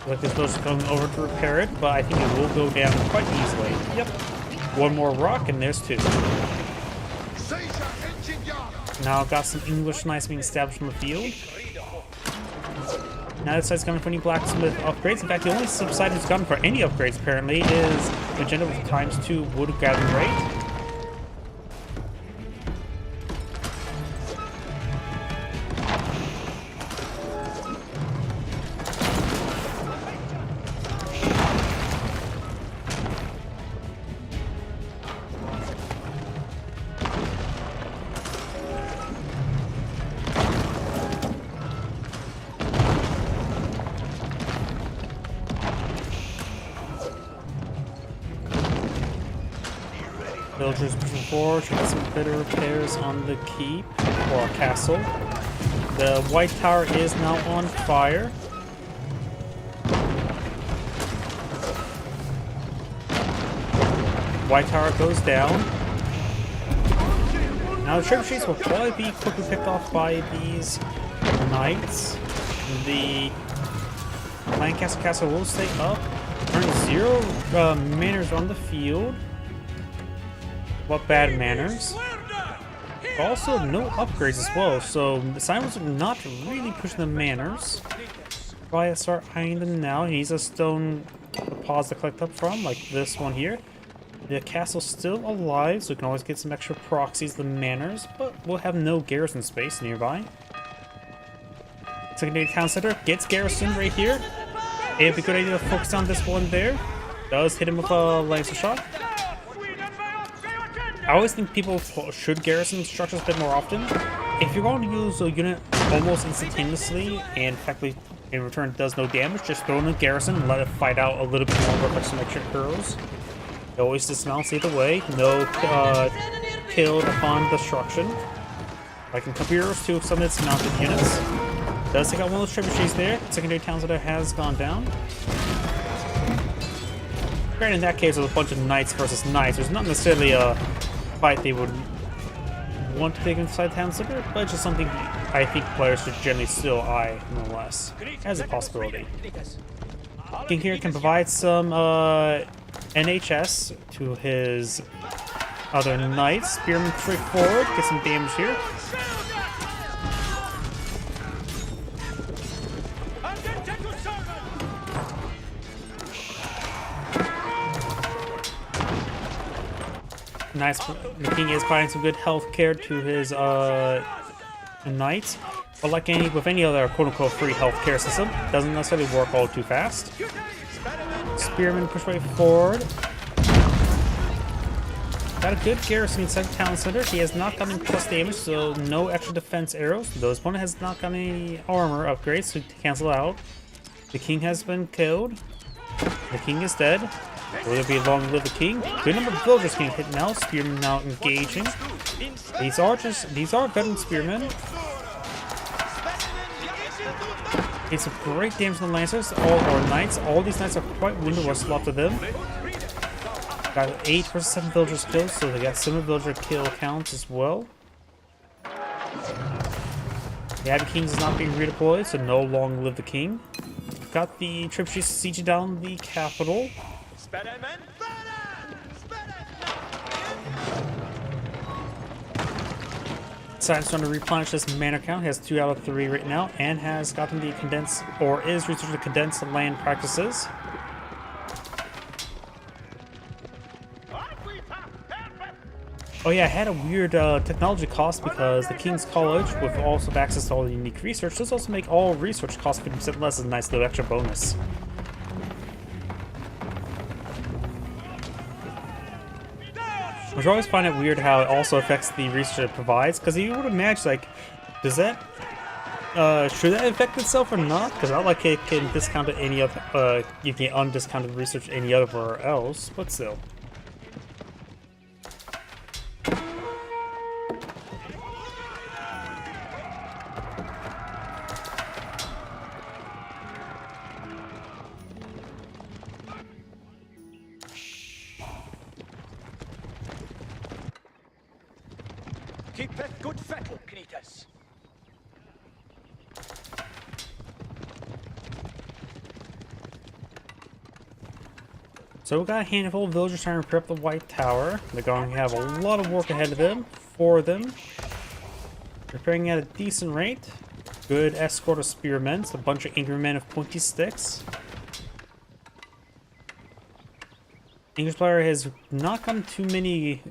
Like this village is coming over to repair it, but I think it will go down quite easily. Yep. One more rock, and there's two. Now got some English knights being established on the field. Now this side's coming for any blacksmith upgrades. In fact, the only side who's gotten for any upgrades apparently is Magenta with ×2 wood gathering rate. Villagers pushing forward, should get some better repairs on the keep or castle. The White Tower is now on fire. White Tower goes down. Now the trebuchets will probably be quickly picked off by these knights. The Lancaster Castle will stay up. Earn 0 manners on the field. What bad manners. Also, no upgrades as well, so the Simons are not really pushing the manners. Probably start eyeing them now. He needs a stone deposit to collect up from, like this one here. The castle's still alive, so we can always get some extra proxies, the manners, but we'll have no garrison space nearby. Secondary town center gets garrison right here. It'd be a good idea to focus on this one there. Does hit him with a lancer shot. I always think people should garrison structures a bit more often. If you're going to use a unit almost instantaneously and effectively in return does no damage, just throw in a garrison and let it fight out a little bit longer with some extra heroes. It always dismounts either way. No killed upon destruction. Like in Capiros too, some of its mounted units. Does take out one of those trebuchets there. Secondary town center has gone down. Granted, in that case, with a bunch of knights versus knights, there's not necessarily a fight they would want to take inside town center, but it's just something I think players should generally still eye, nonetheless, as a possibility. King here can provide some NHS to his other knights. Spearman straight forward, get some damage here. nice. The king is providing some good health care to his knights, but like with any other quote-unquote free health care system, doesn't necessarily work all too fast. Spearman push way forward. Got a good garrison inside the town center. He has not gotten plus damage, so no extra defense arrows. Though his opponent has not gotten any armor upgrades, so to cancel out. The king has been killed. The king is dead. Will there be a long live the king? Good number of villagers getting hit now. Spearmen now engaging. These are veteran spearmen. It's a great damage on the lancers, or knights. All these knights are quite wounded. What's left of them? Got 8 versus 7 villagers killed, so they got 7 villager kill counts as well. The Abbey Kings is not being redeployed, so no long live the king. Got the troops sieging down the capital. Decided to replenish this mana count. He has 2 out of 3 right now, and has gotten the condensed, or is researching the condensed land practices. Oh yeah, I had a weird technology cost because the King's College, with also access to all the unique research, does also make all research costs 50% less as a nice little extra bonus. Which I always find it weird how it also affects the research it provides, because you would imagine, like, does that, should that affect itself or not? Because not like it can discount it any other, you can undiscounted research any other else, but still. Keep that good fettle, Knitas. So we got a handful of villagers trying to repair up the White Tower. They're going to have a lot of work ahead of them, for them. Repairing at a decent rate. Good escort of spearmen, a bunch of angry men of pointy sticks. English player has not gotten too many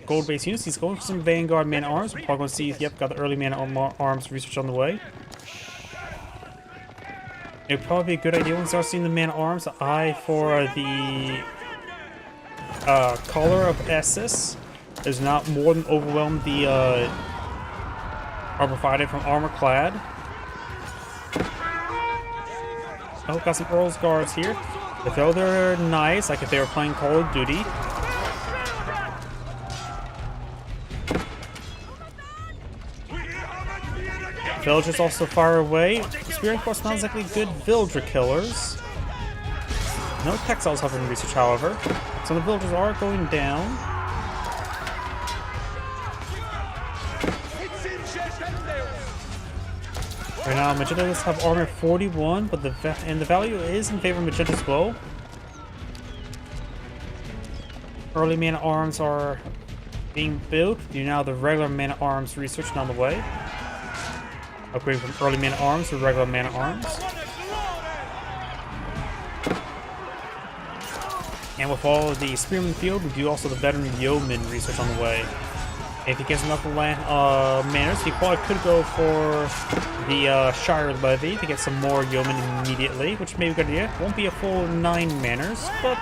gold-based units. He's going for some Vanguard man-at-arms. We're probably going to see, yep, got the early man-at-arms research on the way. It would probably be a good idea when we start seeing the man-at-arms eye for the collar of Essus. Does not more than overwhelm the armor fighting from Armor Clad. Oh, got some Earl's Guards here. If they're nice, like if they were playing Call of Duty. Villagers also fire away. Spear Corps sounds like good villager killers. No textiles have been researched, however. So the villagers are going down. Right now, Magentas have armor 41, but the value is in favor of Magenta as well. Early man-at-arms are being built. You now the regular man-at-arms research on the way. Upgrading from early man-at-arms to regular man-at-arms. And with all of the Spearman field, we do also the veteran yeoman research on the way. If he gets enough land manners, he probably could go for the Shire Levy to get some more yeomen immediately, which may be a good idea. Won't be a full 9 manners, but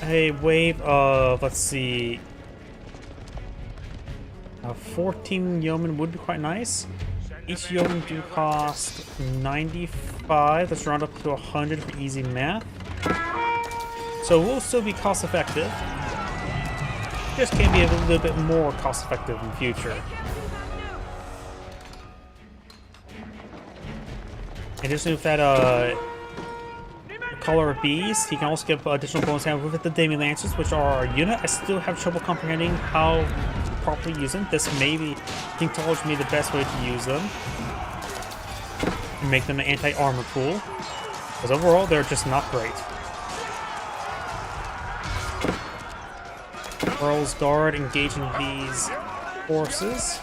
a wave of, let's see, 14 yeomen would be quite nice. Each yeoman do cost 95. Let's round up to 100 for easy math. So we'll still be cost effective. Just can be a little bit more cost effective in the future. And just with that Collar of Bees, he can also get additional bonus damage with the Demi Lancers, which are a unit. I still have trouble comprehending how to properly use them. This may be, King told me the best way to use them. And make them an anti-armor pool. Because overall, they're just not great. Earl's Guard engaging these forces.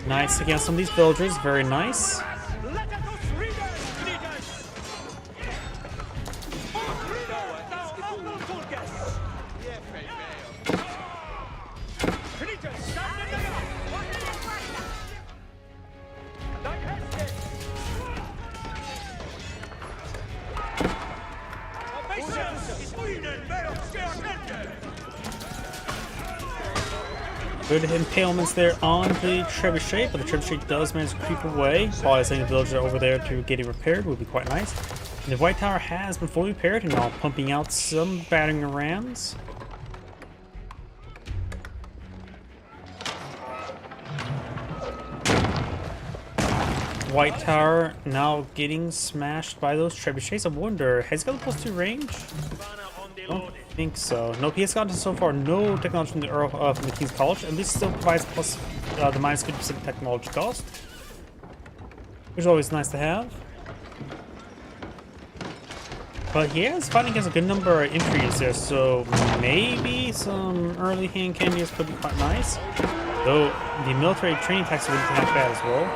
Nice against some of these villagers. Very nice. Let us readers, Knitas! Knitas, stand in the yard! Like Heston! Sweden, Wales, Germany! Good impalements there on the trebuchet, but the trebuchet does manage to creep away. Probably sending the villager over there to get it repaired would be quite nice. And the White Tower has been fully repaired and now pumping out some battering rams. White Tower now getting smashed by those trebuchets. I wonder, has he got the +2 range? I don't think so. Nope, he has gotten so far no technology from the from the King's College. At least still provides plus the -50% technology cost, which is always nice to have. But he is fighting against a good number of infantry there, so maybe some early hand candidates could be quite nice. Though the military training tax wouldn't be half bad as well.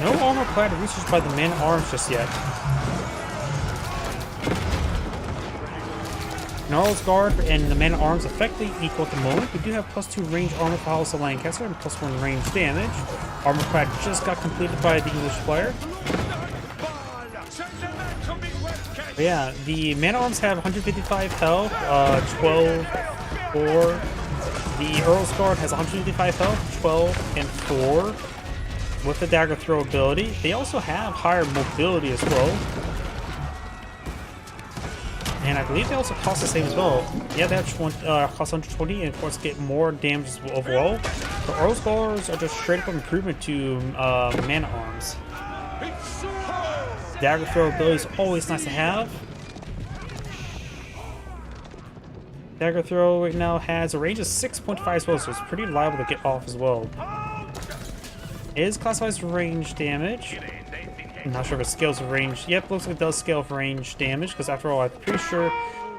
No armor-clad research by the man-at-arms just yet. Gnarl's Guard and the man-at-arms effectively equal at the moment. We do have +2 range armor for House of Lancaster and +1 range damage. Armor-clad just got completed by the English player. But yeah, the man-at-arms have 155 health, 12 4. The Earl's Guard has 155 health, 12 and 4. With the dagger throw ability. They also have higher mobility as well. And I believe they also cost the same as well. Yeah, they have cost 120 and of course get more damage overall. The Earl's Guards are just straight up improvement to man-at-arms. Dagger throw ability is always nice to have. Dagger throw right now has a range of 6.5 as well, so it's pretty liable to get off as well. It is classified as range damage. I'm not sure if it scales with range. Yep, looks like it does scale with range damage, because after all, I'm pretty sure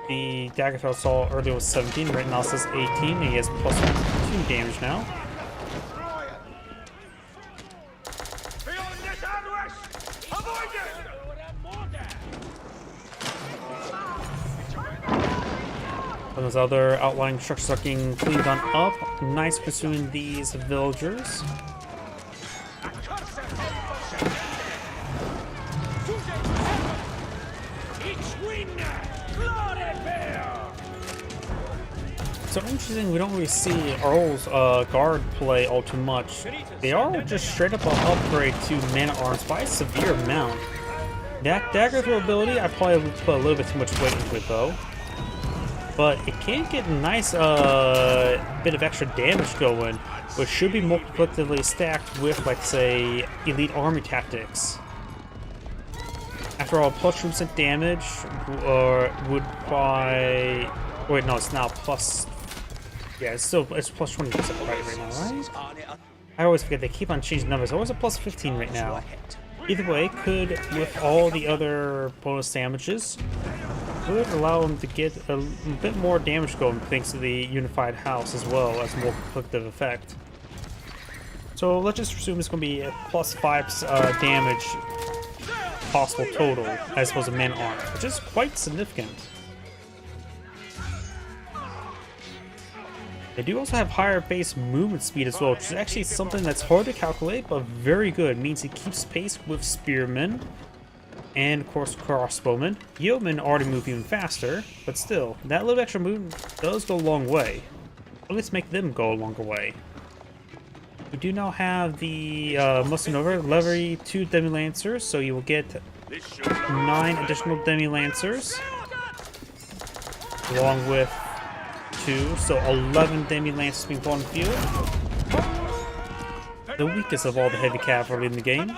the dagger throw I saw earlier was 17, right now it says 18, and he has +2 damage now. And those other outlying structures are getting cleaned on up. Nice pursuing these villagers. So interesting, we don't really see Earl's Guard play all too much. They are just straight up an upgrade to man-at-arms by a severe amount. That dagger throw ability, I probably put a little bit too much weight into it though. But it can get a nice bit of extra damage going, which should be multiplicatively stacked with, like, say, elite army tactics. After all, +2% damage would by... Wait, no, it's now plus... Yeah, it's plus 20% right now, right? I always forget, they keep on changing numbers. Always a plus 15 right now. Either way, could, with all the other bonus damages, would allow them to get a bit more damage going thanks to the unified house as well as more multiplicative effect. So let's just assume it's going to be a +5 damage possible total as opposed to man-at-arms, which is quite significant. They do also have higher base movement speed as well, which is actually something that's hard to calculate, but very good. It means it keeps pace with spearmen and, of course, crossbowmen. Yeomen already move even faster, but still, that little extra movement does go a long way. At least make them go a longer way. We do now have the Mustinova Levery 2 Demi-Lancers, so you will get 9 additional Demi-Lancers, along with 2, so 11 Demi-Lancers being put on the field. The weakest of all the heavy cavalry in the game.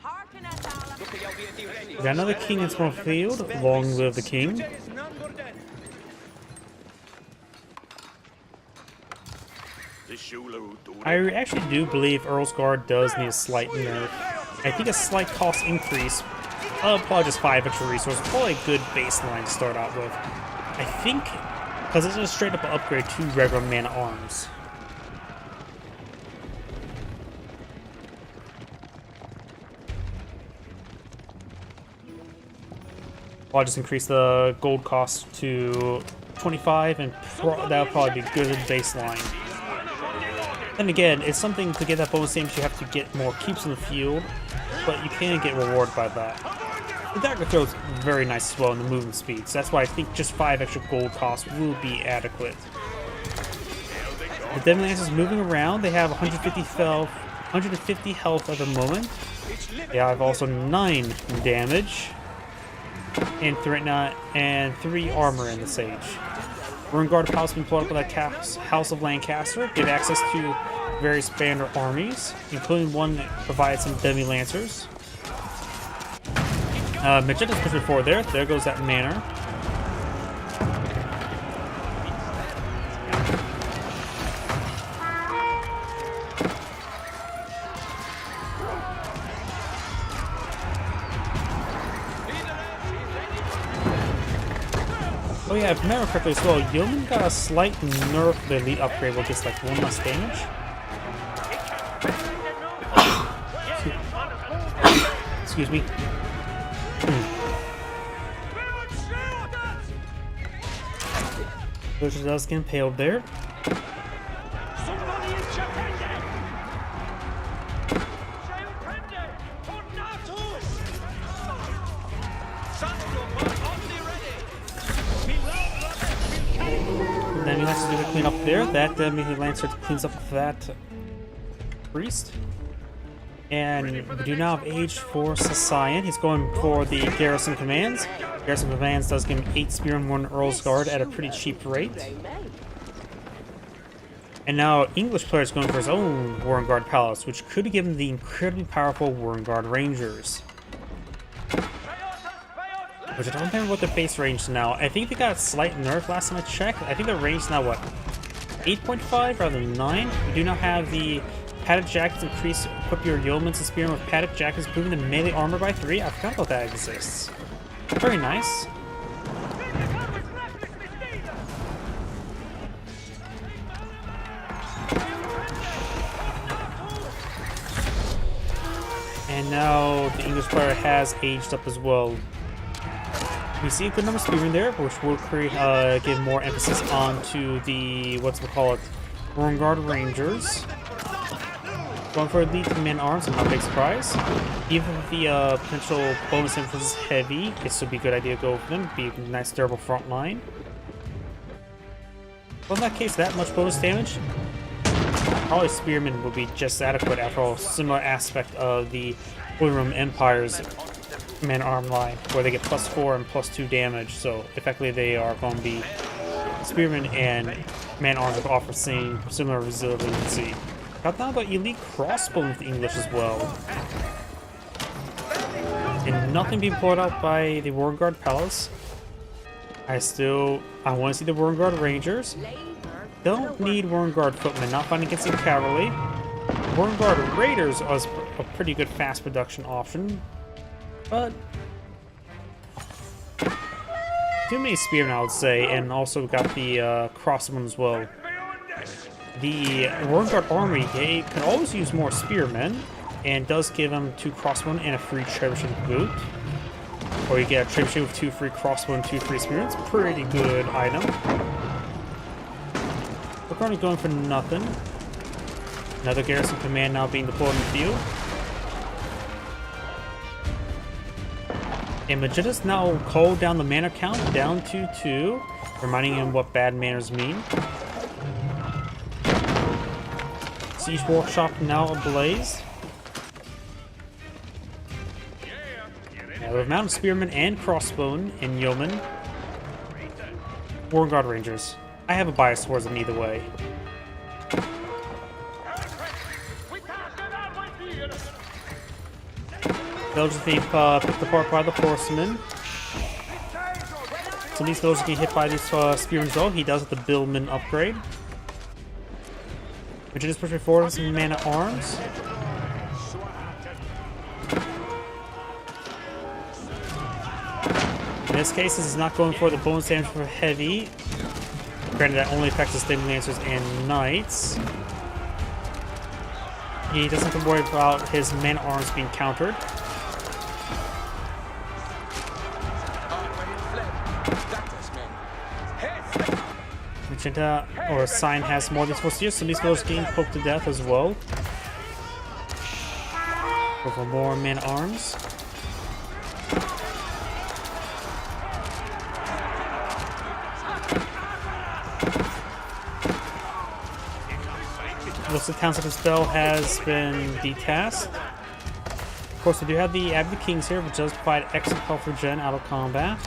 Hearken at We got another king in small field. Long live the king. I actually do believe Earl's Guard does need a slight nerf. I think a slight cost increase, probably just 5 extra resources, probably a good baseline to start out with. I think, because it's just straight up an upgrade to regular man at arms. I'll just increase the gold cost to 25, and that'll probably be a good baseline. Then again, it's something to get that bonus damage, you have to get more keeps in the field, but you can get rewarded by that. The dagger throw is very nice as well in the movement speed, so that's why I think just 5 extra gold costs will be adequate. The Demon Lancers moving around, they have 150 health at the moment. They have also 9 damage, and 3 armor in the Sage. Ruinguard Palace has been pulled up by the House of Lancaster, give access to various banner armies, including one that provides some Demi-Lancers. Magenda's pushing forward there. There goes that manor. Oh yeah, if I remember correctly as well, Yeoman got a slight nerf the elite upgrade, which is like 1 less damage. Excuse me. Which does get impaled there. Then he has to do the clean up there. That Demi-Lancer cleans up that priest. And we do now have age for Sasayan. He's going for the Garrison Commands. Garrison Commands does give him 8 Spear and 1 Earl's Guard at a pretty cheap rate. And now English player is going for his own Warren Palace, which could give him the incredibly powerful Warren Rangers. Which I don't remember what their base range is now. I think they got a slight nerf last time I checked. I think their range is now what? 8.5 rather than 9? We do now have the Padded Jackets increase, equip your Yeomans and Spearmen with Padded Jackets, improving the melee armor by 3. I forgot about that exists. Very nice. And now the English player has aged up as well. We see a good number of Spearmen there, which will create, give more emphasis onto the, Warren Rangers. Going for elite men arms, not a big surprise. Even if the potential bonus emphasis is heavy, it should be a good idea to go for them. Be a nice durable front line. Well, in that case, that much bonus damage, probably Spearmen would be just adequate after all. Similar aspect of the Roman Empire's man arm line, where they get +4 and +2 damage. So effectively, they are going to be Spearmen and man arms that offer similar resiliency. Got down about elite crossbow with the English as well. And nothing being pulled out by the Warren Palace. I want to see the Warren Rangers. Don't need Warren footmen, not fighting against the cavalry. Warren Raiders was a pretty good fast production option. But too many spearmen, I would say, and also got the crossbow as well. The Warren army can always use more spearmen, and does give them 2 crossbow and a free trebuchet boot. Or you get a trebuchet with 2 free crossbow and 2 free spearmen. It's a pretty good item. We're currently going for nothing. Another garrison command now being deployed in the field. And Magenda's now called down the manor count down to 2, reminding him what bad manners mean. Siege Workshop now ablaze. Now we have mounted spearmen and crossbowmen and yeomen. Warren Rangers. I have a bias towards them either way. Villagers being picked apart by the horsemen. Some of these villagers get hit by these spearmen as well. He does have the Billman upgrade. Which is pushing forward with some man at arms. In this case, this is not going for the bonus damage for heavy. Granted, that only affects the Stabling Lancers and Knights. He doesn't have to worry about his man-at-arms being countered. Magenta, or Sign, has more of these forces here, so these villagers getting poked to death as well. Go for more man-at-arms. Most of the towns of the spell has been detasked. Of course, we do have the Abbey of the Kings here, which does provide excellent health for Gen out of combat.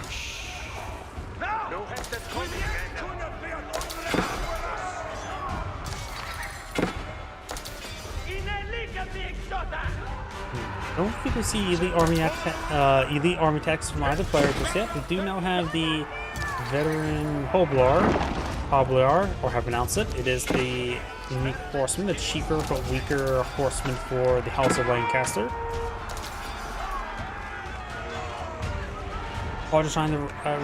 Don't think we see elite army attacks from either player just yet. We do now have the veteran Hoblar, or how to pronounce it. It is the unique horseman, the cheaper but weaker horseman for the House of Lancaster. While just trying to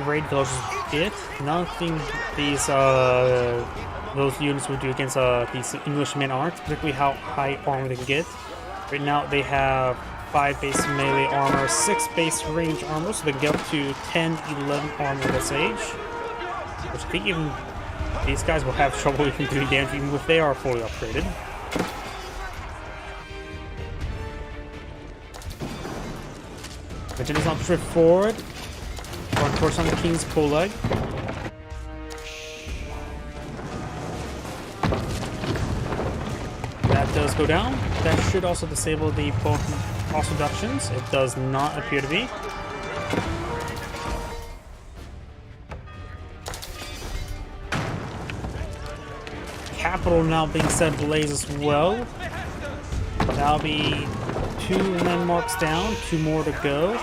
raid villagers get nothing these those units would do against these English men-at-arms, particularly how high armor they can get. Right now they have 5 base melee armor, 6 base range armor, so they can get up to 10, 11 armor at this age. Which I think even these guys will have trouble even doing damage even if they are fully upgraded. Magenda's not pushing forward. Or unfortunately on the King's pull leg. That does go down. That should also disable the boss reductions. It does not appear to be. Capital now being set ablaze as well. That'll be 2 landmarks down, 2 more to go.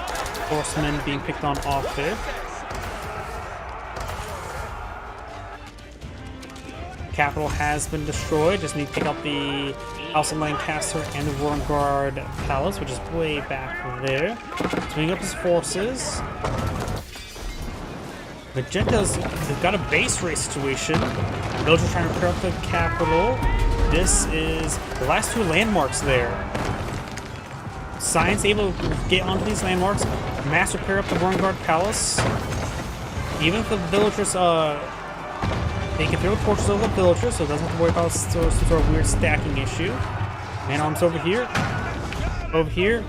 Horsemen being picked on off there. Capital has been destroyed. Just need to pick up the House of Lancaster and the Roaring Guard Palace, which is way back there. Swinging up his forces. Magenta's got a base race situation. Those are trying to clear up the capital. This is the last 2 landmarks there. Science able to get onto these landmarks, mass repair up the Roaring Guard Palace. Even if the villagers, they can throw torches over the villagers, so it doesn't have to worry about some sort of weird stacking issue. Man-arms over here. Over here,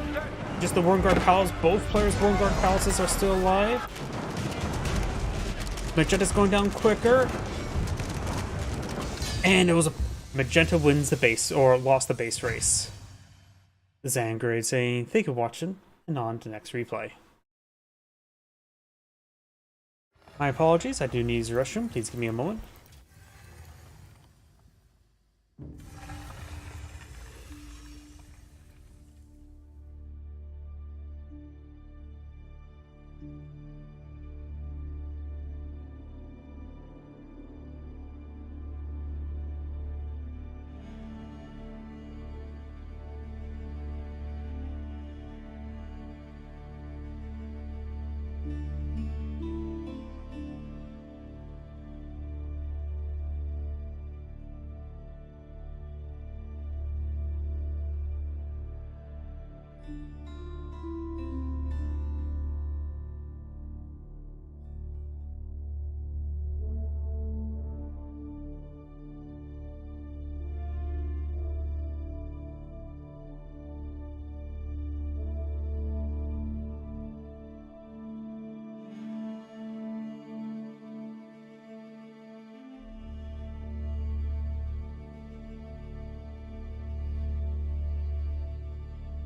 just the Roaring Guard Palace. Both players' Roaring Guard Palaces are still alive. Magenta's going down quicker. And it was a Magenta wins the base, or lost the base race. Zangrade saying, thank you for watching, and on to the next replay. My apologies, I do need to use the restroom. Please give me a moment.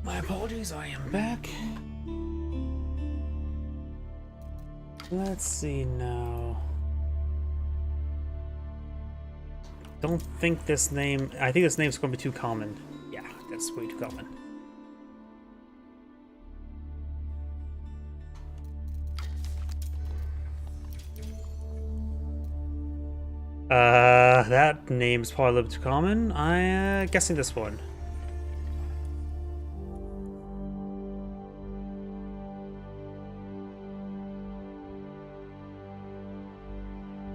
My apologies, I am back. Let's see now. Don't think this name... I think this name's going to be too common. Yeah, that's way too common. That name's probably a little too common. I'm guessing this one.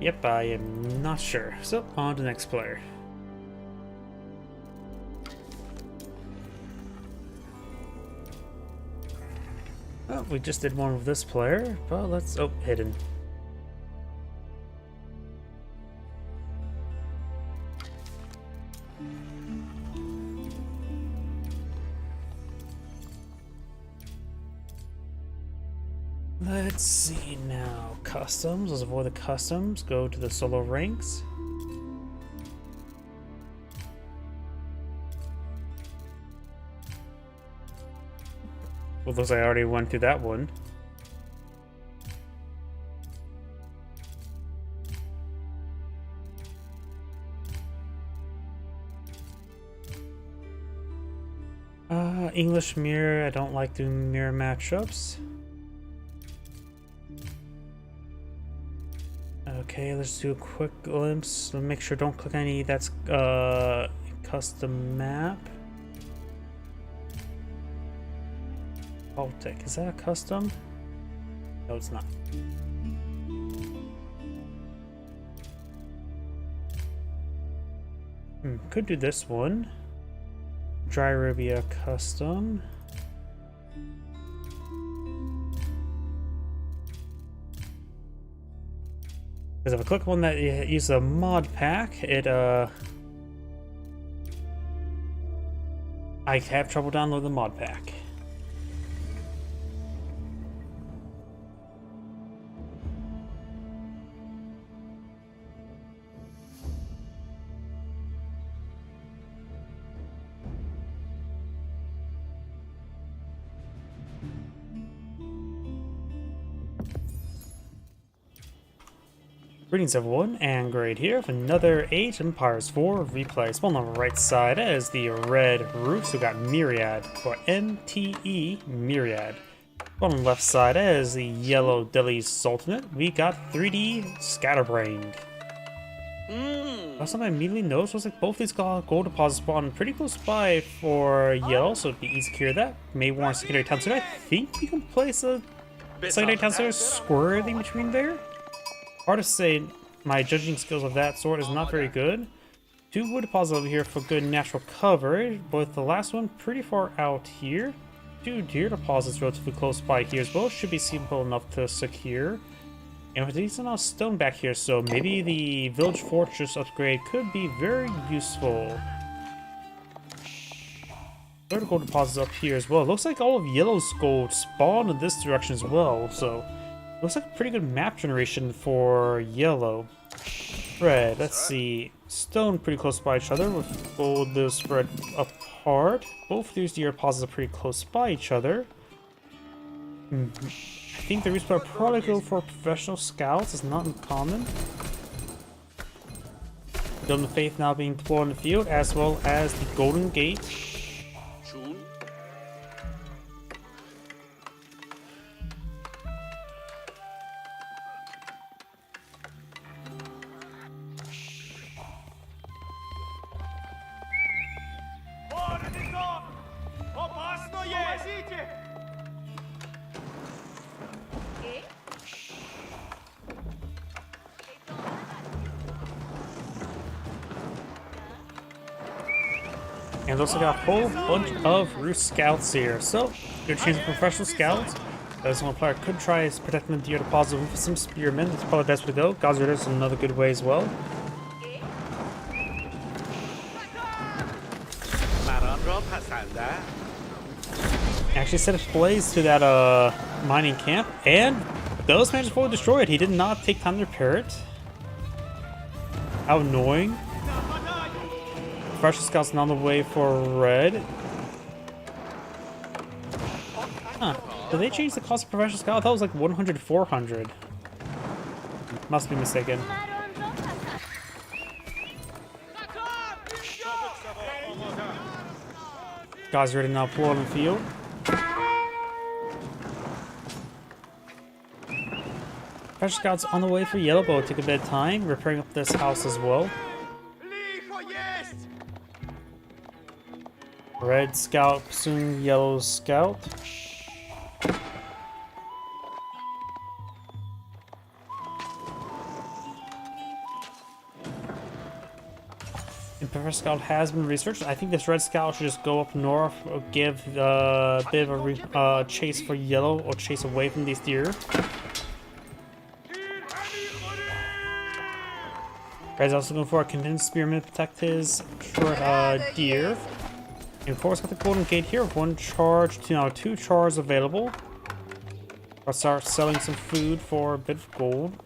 Yep, I am not sure. So, on to the next player. Well, we just did one with this player, but let's... Oh, hidden. Let's see now. Customs. Let's avoid the customs. Go to the solo ranks. Well, looks like I already went through that one. English mirror. I don't like doing mirror matchups. Okay, let's do a quick glimpse. Make sure don't click any that's custom map. Baltic, is that a custom? No, it's not. Could do this one. Dry Arabia custom. Because if I click one that uses a mod pack, it I have trouble downloading the mod pack. Greetings everyone, and Grade here with another Age of Empires 4 replay. Spawn on the right side is the red roof, so we got Myriad, or MTE Myriad. On the left side is the yellow Delhi Sultanate. We got 3D Scatterbrained. Something I immediately noticed was like both these gold deposits spawn pretty close by for yellow, so it'd be easy to clear that. May warrant secondary town center. I think you can place a secondary town center squarely in between there. Hard to say, my judging skills of that sort is not very good. 2 wood deposits over here for good natural cover, but the last one pretty far out here. 2 deer deposits relatively close by here as well, should be simple enough to secure. And with a decent amount of stone back here, so maybe the village fortress upgrade could be very useful. 3rd gold deposits up here as well. Looks like all of yellow's gold spawned in this direction as well, so looks like a pretty good map generation for yellow. Red, let's see. Stone pretty close by each other with gold those spread apart. Both these deer deposits are pretty close by each other. I think the reason why I probably go for professional scouts is not uncommon. Golden Faith now being deployed in the field, as well as the Golden Gate. And looks like a whole bunch of Roost Scouts here. So, good chance of professional scouts. This one player could try is protecting the deer deposit with some spearmen. That's probably the best way to go. Gaza is another good way as well. Actually set a blaze to that mining camp, and those managed to fully destroy it. He did not take time to repair it. How annoying. Professional scouts on the way for red. Huh. Did they change the cost of professional scout? I thought it was like 100 400. Must be mistaken. Guys ready now, pull on the field. Special scouts on the way for yellow, but will take a bit of time repairing up this house as well. Red scout pursuing yellow scout. And Professor Scout has been researched. I think this red scout should just go up north, or give a bit of a chase for yellow, or chase away from these deer. Red's also going for a condensed spearman to protect his deer. And of course, got the golden gate here. One charge to now 2 charges available. I'll start selling some food for a bit of gold.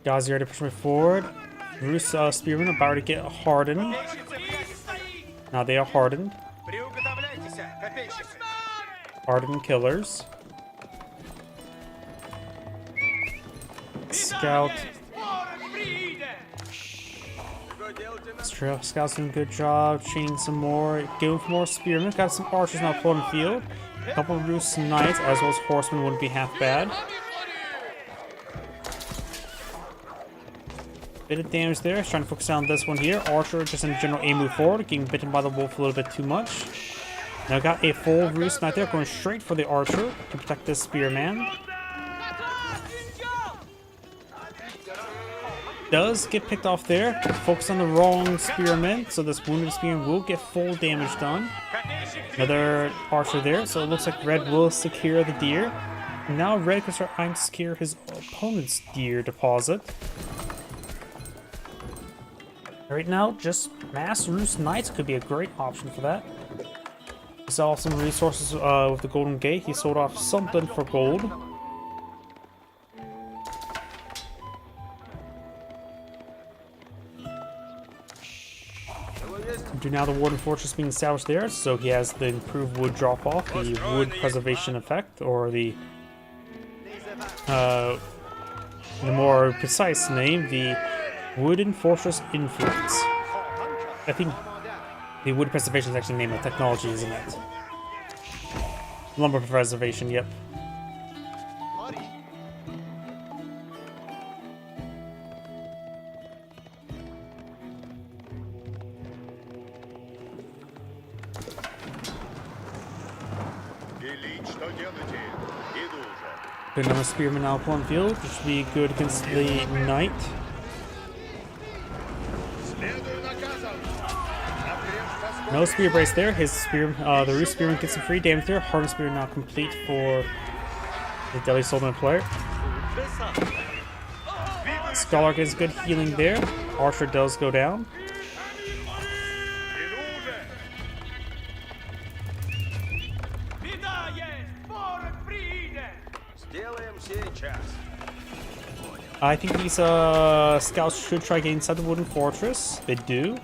Guys, you ready to push me forward? Roost spearmen are about to get hardened. Now they are hardened. Hardened killers. Scout. Scout's doing a good job. Chaining some more. Going for more spearmen. Got some archers now pulling the field. A couple of roost knights as well as horsemen wouldn't be half bad. Bit of damage there. Trying to focus on this one here. Archer just in general aim move forward. Getting bitten by the wolf a little bit too much. Now got a full roost knight there. Going straight for the archer to protect this spearman. Does get picked off there. Focus on the wrong spearman. So this wounded spearman will get full damage done. Another archer there. So it looks like red will secure the deer. And now red can start trying to secure his opponent's deer deposit. Right now, just mass roost knights could be a great option for that. He saw some resources with the golden gate. He sold off something for gold. Do now the Warden Fortress being established there, so he has the improved wood drop off, the wood preservation effect, or the more precise name, the Wooden Fortress Influence. I think the wood preservation is actually the name of the technology, isn't it? Lumber preservation, yep. Good number of spearmen now pulling field, which should be good against the knight. No spear brace there. His spear, the roost spearman gets some free damage there. Hardened spear now complete for the Delhi Sultan player. Scholar gets good healing there. Archer does go down. I think these scouts should try getting inside the wooden fortress. They do.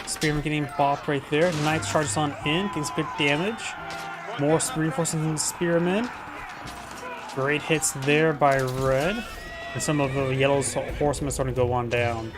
Spearman getting bopped right there. Knight charges on in, getting some good damage. More reinforcing the spearmen. Great hits there by red. And some of the yellow's horsemen are starting to go on down.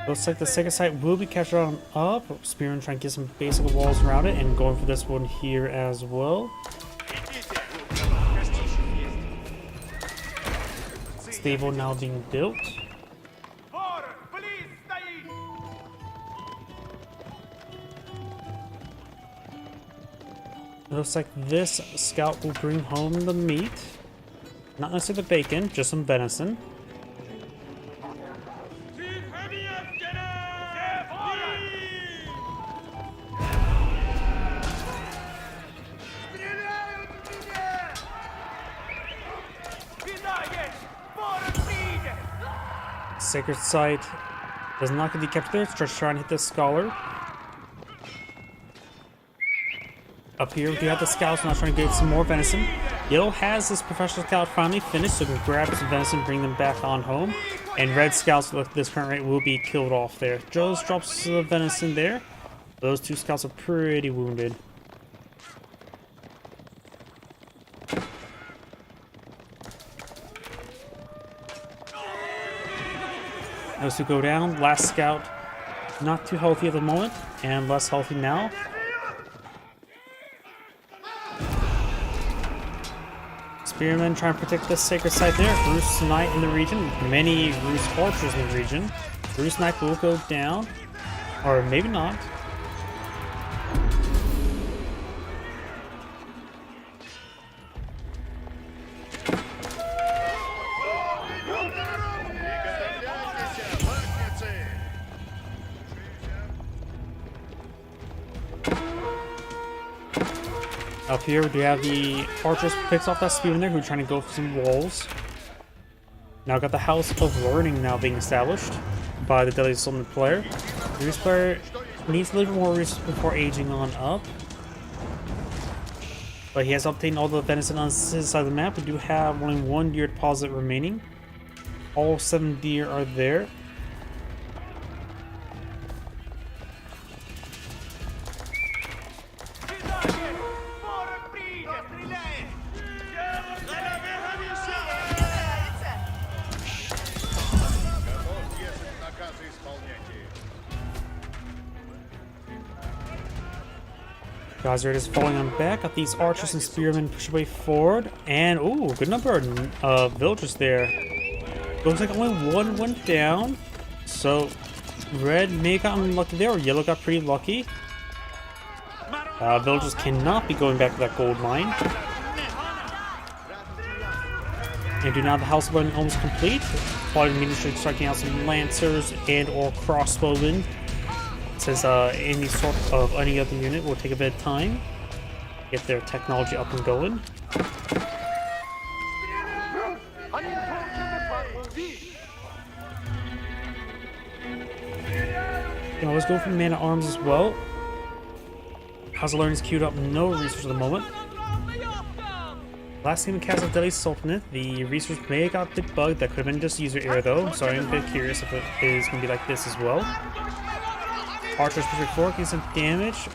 Looks like the second site will be captured on up. Spearman trying to get some basic walls around it and going for this one here as well. Stable now being built. It looks like this scout will bring home the meat. Not necessarily the bacon, just some venison. Sacred Site does not get decapitated. Let's just try and hit the Scholar. Up here, we do have the Scouts now trying to get some more venison. Yellow has his Professional Scout finally finished, so we can grab some venison, bring them back on home. And Red Scouts, at this current rate, will be killed off there. Joe's drops the venison there. Those two Scouts are pretty wounded. Those two go down. Last Scout, not too healthy at the moment, and less healthy now. Spearmen trying to protect the Sacred Site there. Roost Knight in the region. Many Roost Archers in the region. Roost Knight will go down. Or maybe not. Up here, we do have the Archers picks off that Spearman there, who are trying to go for some walls. Now got the House of Learning now being established by the Deadly Assaultment player. The Roost player needs a little more resources before aging on up. But he has obtained all the venison on his side of the map. We do have only one deer deposit remaining. All 7 deer are there. Geyser is falling on back. Got these Archers and Spearmen push away forward. And, ooh, good number of villagers there. Looks like only one went down. So, red may have gotten unlucky there, or yellow got pretty lucky. Villagers cannot be going back to that gold mine. And do now have the House of Learning almost complete. Plotting Ministry striking out some Lancers and or Crossbowmen. Since any sort of any other unit will take a bit of time get their technology up and going. You can always go for Man at Arms as well. House of Learning is queued up, no research at the moment. Last game in Castle Deadly Sultanate, the research may have got a bit bugged. That could have been just user error though, so I'm a bit curious if it is going to be like this as well. Archers pushing forward, getting some damage.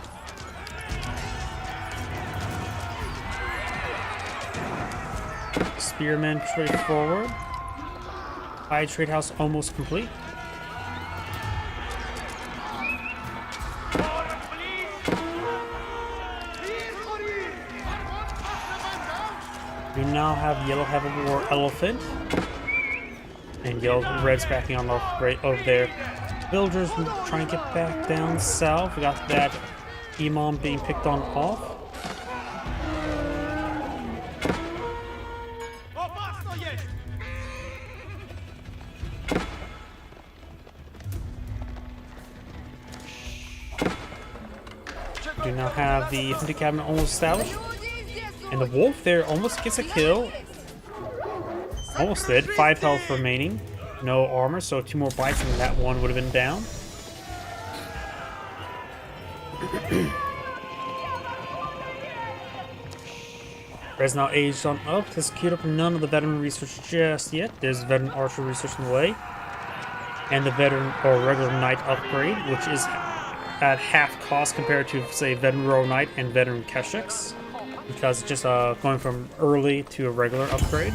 Spearmen pushing forward. High Trade House almost complete. We now have Yellow have a War Elephant. And Red's backing on right over there. Villagers trying to get back down south. We got that Imam being picked on off. We do now have the hunting cabin almost established. And the wolf there almost gets a kill. Almost did. 5 health remaining. No armor, so 2 more bites and that one would have been down. Red's now aged on up. Has queued up none of the veteran research just yet. There's veteran archer research in the way. And the veteran or regular knight upgrade, which is at half cost compared to, say, veteran royal knight and veteran Keshex. Because it's just going from early to a regular upgrade.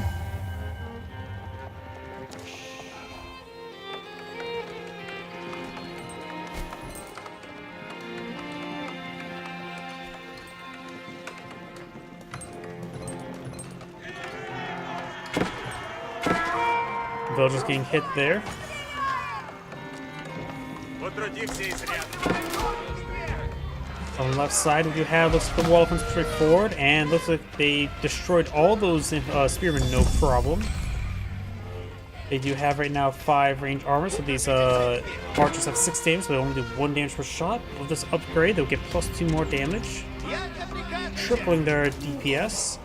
Villagers getting hit there. On the left side, we do have looks like the wall offense straight forward, and looks like they destroyed all those spearmen, no problem. They do have right now 5 range armor, so these archers have 6 damage, so they only do 1 damage per shot. With this upgrade, they'll get plus 2 more damage, tripling their DPS.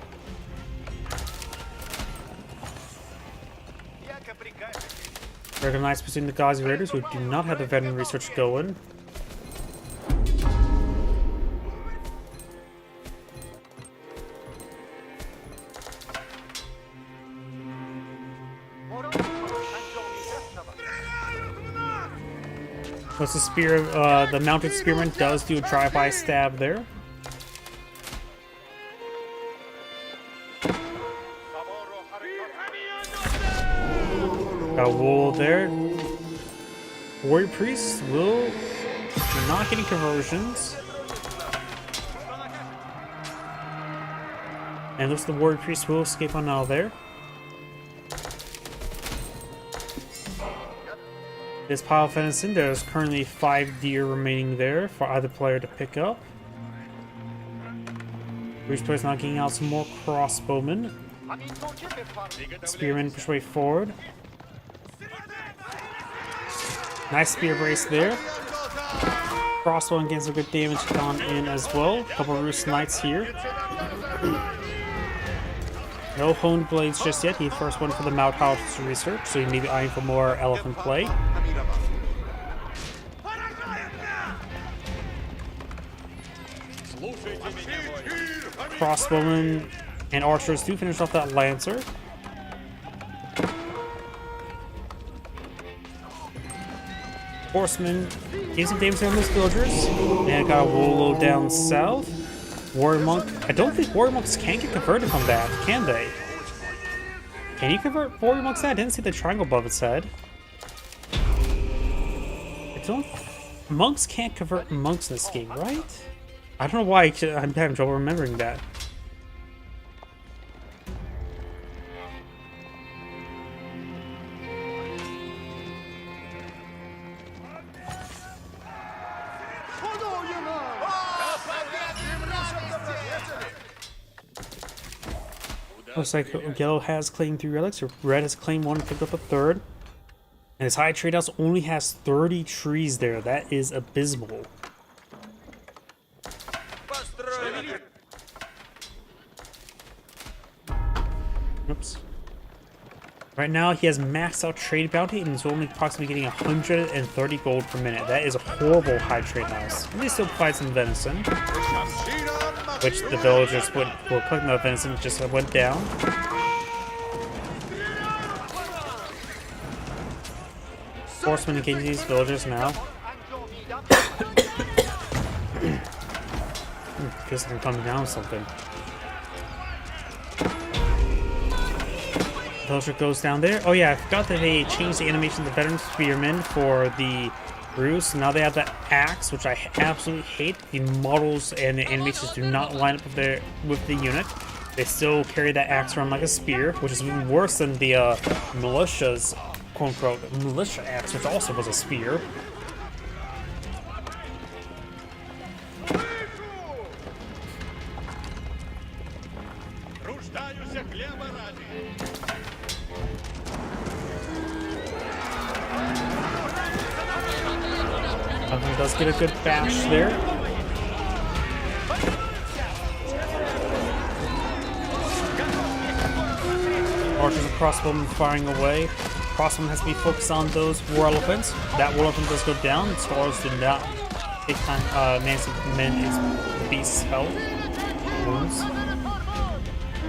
Recognize between the Ghazi Raiders who do not have the veteran research going. Plus the spear, the mounted spearman does do a drive-by stab there. Got a wall there. Warrior Priest will not getting conversions. And looks the Warrior Priest will escape on now there. This pile of venison, there's currently 5 deer remaining there for either player to pick up. Bruce player's now getting out some more crossbowmen. Spearmen push way forward. Nice spear brace there. Crossbowman getting some good damage gone in as well. Couple of Roost Knights here. No honed blades just yet. He first went for the Mount House research, so he may be eyeing for more elephant play. Crossbowmen and archers do finish off that lancer. Horsemen gave some damage on those villagers. And got a Wolo down south. Warrior Monk. I don't think Warrior Monks can get converted from that, can they? Can you convert Warrior Monks? I didn't see the triangle above its head. I don't. Monks can't convert monks in this game, right? I don't know why I'm having trouble remembering that. Looks like yellow has claimed 3 relics, or red has claimed 1 and picked up a 3rd. And his high trade house only has 30 trees there. That is abysmal. Oops. Right now he has maxed out trade bounty and is only approximately getting 130 gold per minute. That is a horrible high trade house. And they still provide some venison, which the villagers were collecting that venison just went down. Horsemen engaging these villagers now. Guess they're coming down with something. Villager goes down there. Oh yeah, I forgot that they changed the animation of the veteran spearmen for the roost. Now they have the axe, which I absolutely hate. The models and the animations do not line up with the unit. They still carry that axe around like a spear, which is even worse than the militia's quote-unquote militia axe, which also was a spear. Does get a good bash there. Archers and crossbowmen firing away. Crossbowmen has to be focused on those war elephants. That war elephant does go down. Scholars do not take time manage to mend his beast's health wounds.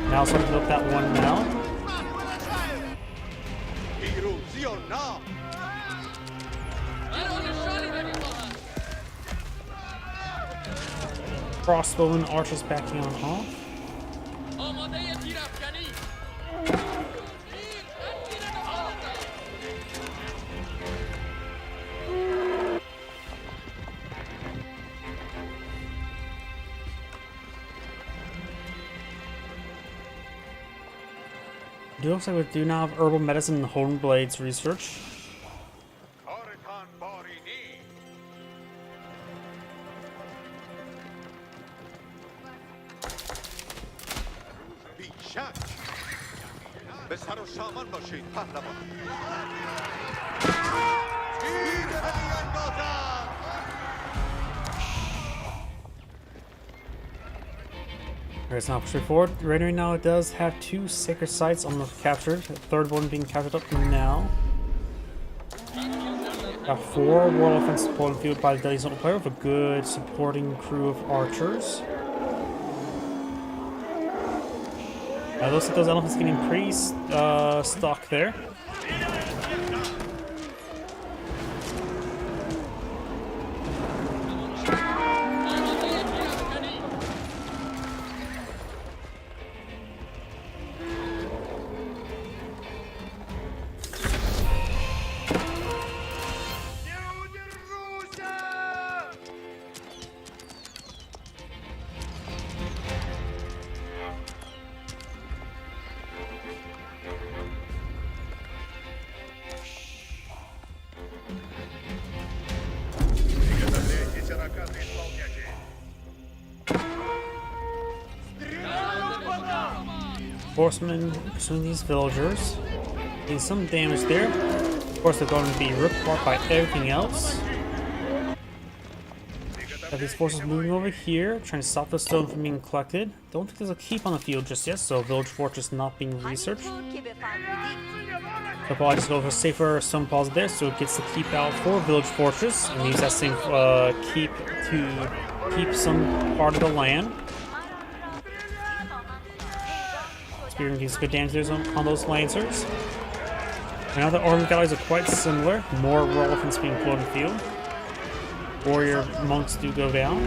Now starting to look that one now. Crossbowmen, archers backing on off. It looks like we do now have herbal medicine and Horn Blades research. It's not straightforward. Right now it does have 2 sacred sites almost captured. The 3rd one being captured up now. Got 4 War Elephants supported field by the Delhi Sultan player with a good supporting crew of archers. Looks like those elephants getting pretty stuck there. Приготовляйтесь, ракаты исполнять. Horsemen pursuing these villagers. Doing some damage there. Of course, they're going to be ripped apart by everything else. Got these forces moving over here, trying to stop the stone from being collected. Don't think there's a keep on the field just yet, so village fortress not being researched. So probably just go for a safer stone deposit there, so it gets the keep out for village fortress, and use that same keep to keep some part of the land. Spear gives good damage on those lancers. Now the armor galleys are quite similar. More war elephants being pulled in the field. Warrior monks do go down.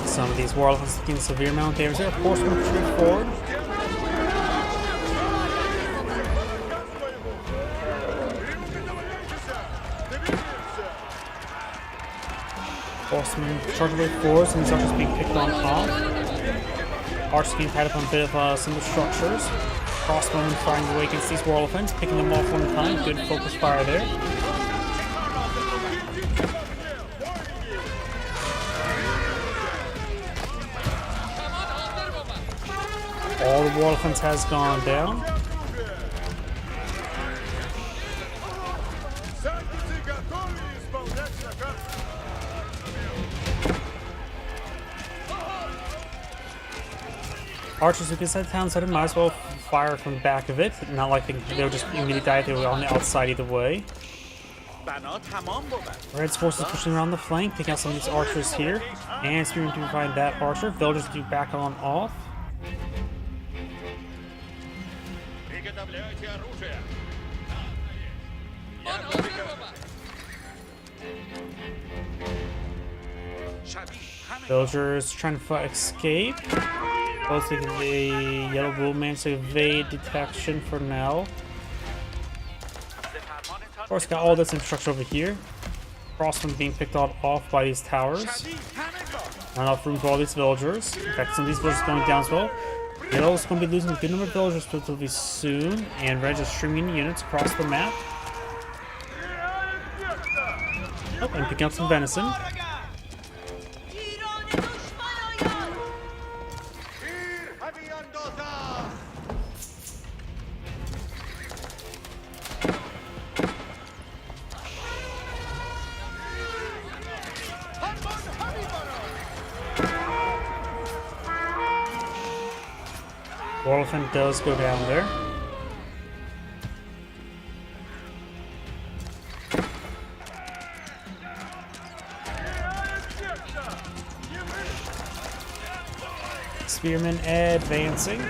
Some of these war elephants taking severe amount of damage there. Horsemen retreat forward. Horsemen charge away forwards, and these archers being picked on off. Archers being tied up on a bit of some of the structures. Crossbowmen firing away against these war elephants, picking them off one at a time. Good focus fire there. All the war elephants has gone down. Садитесь, готовы исполнять заказ. Archers who get inside the town center might as well fire from the back of it. Not like they'll just immediately die if they were on the outside either way. بنا تمام بود. Red's forces pushing around the flank, taking out some of these archers here. And spearing to provide that archer. Villagers do back on off. Приготовляйте оружие. Villagers trying to escape. Looks like the yellow bull managed to evade detection for now. Of course, got all this infrastructure over here. Crossmen being picked off by these towers. Not enough room for all these villagers. In fact, some of these villagers going down as well. Yellow's going to be losing a good number of villagers relatively soon, and Red is streaming units across the map. Oh, and picking up some venison. War elephant does go down there. Spearmen advancing.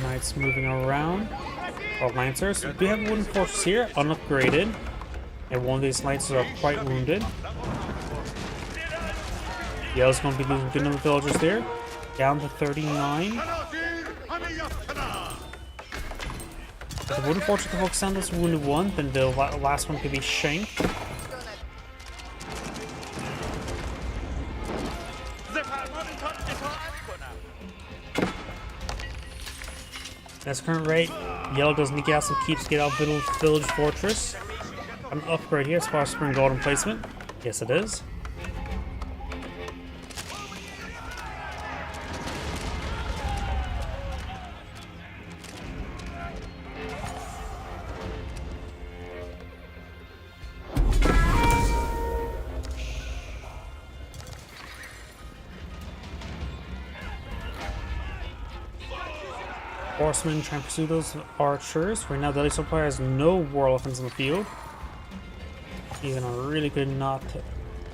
Knights moving around. Our lancers. We have a wooden fortress here, unupgraded. And one of these lancers are quite wounded. Yellow's going to be losing a good number of villagers there. Down to 39. If the wooden fortress can focus on this wounded one, then the last one could be shanked. That's current rate. Yellow does need to get out some keeps to get out village fortress. An upgrade here as far as spring golden placement. Yes, it is. horsemen try and pursue those archers. Right now, the Elixir player has no war elephants in the field. He's in a really good, not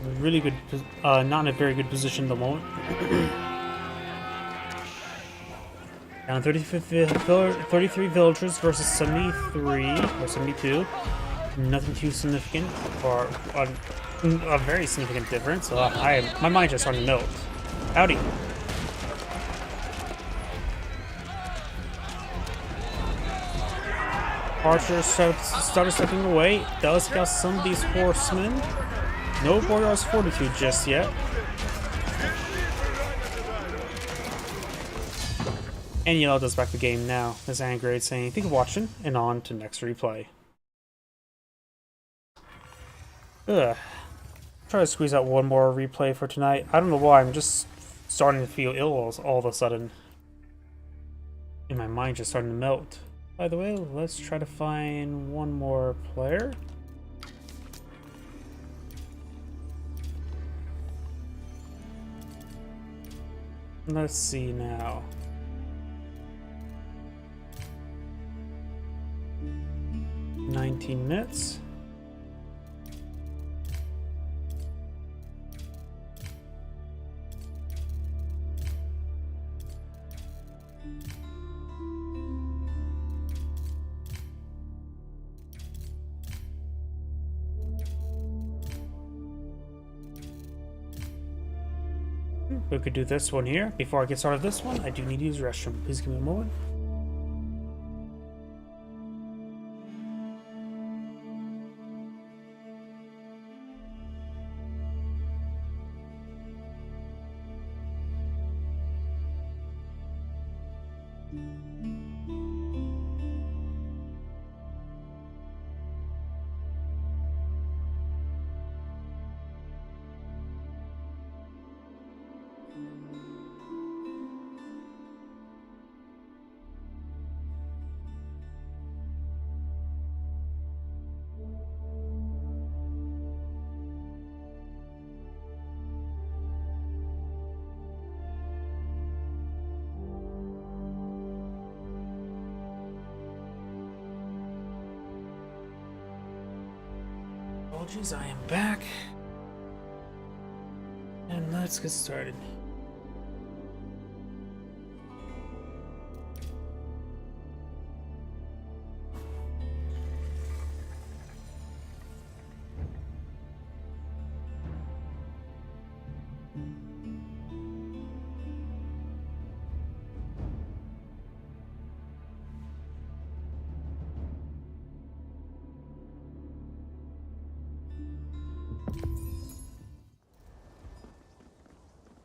in a very good position at the moment. Down 33 villagers versus 73 or 72. Nothing too significant, or a very significant difference. My mind just started to melt. Howdy. Archers started stepping away. Does get some of these horsemen. No Boyar's Fortitude just yet. And Yellow does back the game now. As Angrade saying, thank you for watching, and on to next replay. Ugh. Try to squeeze out one more replay for tonight. I don't know why, I'm just starting to feel ill all of a sudden. And my mind just starting to melt. By the way, let's try to find one more player. Let's see now. 19 minutes. We could do this one here. Before I get started with this one, I do need to use the restroom. Please give me a moment. Apologies, I am back. And let's get started.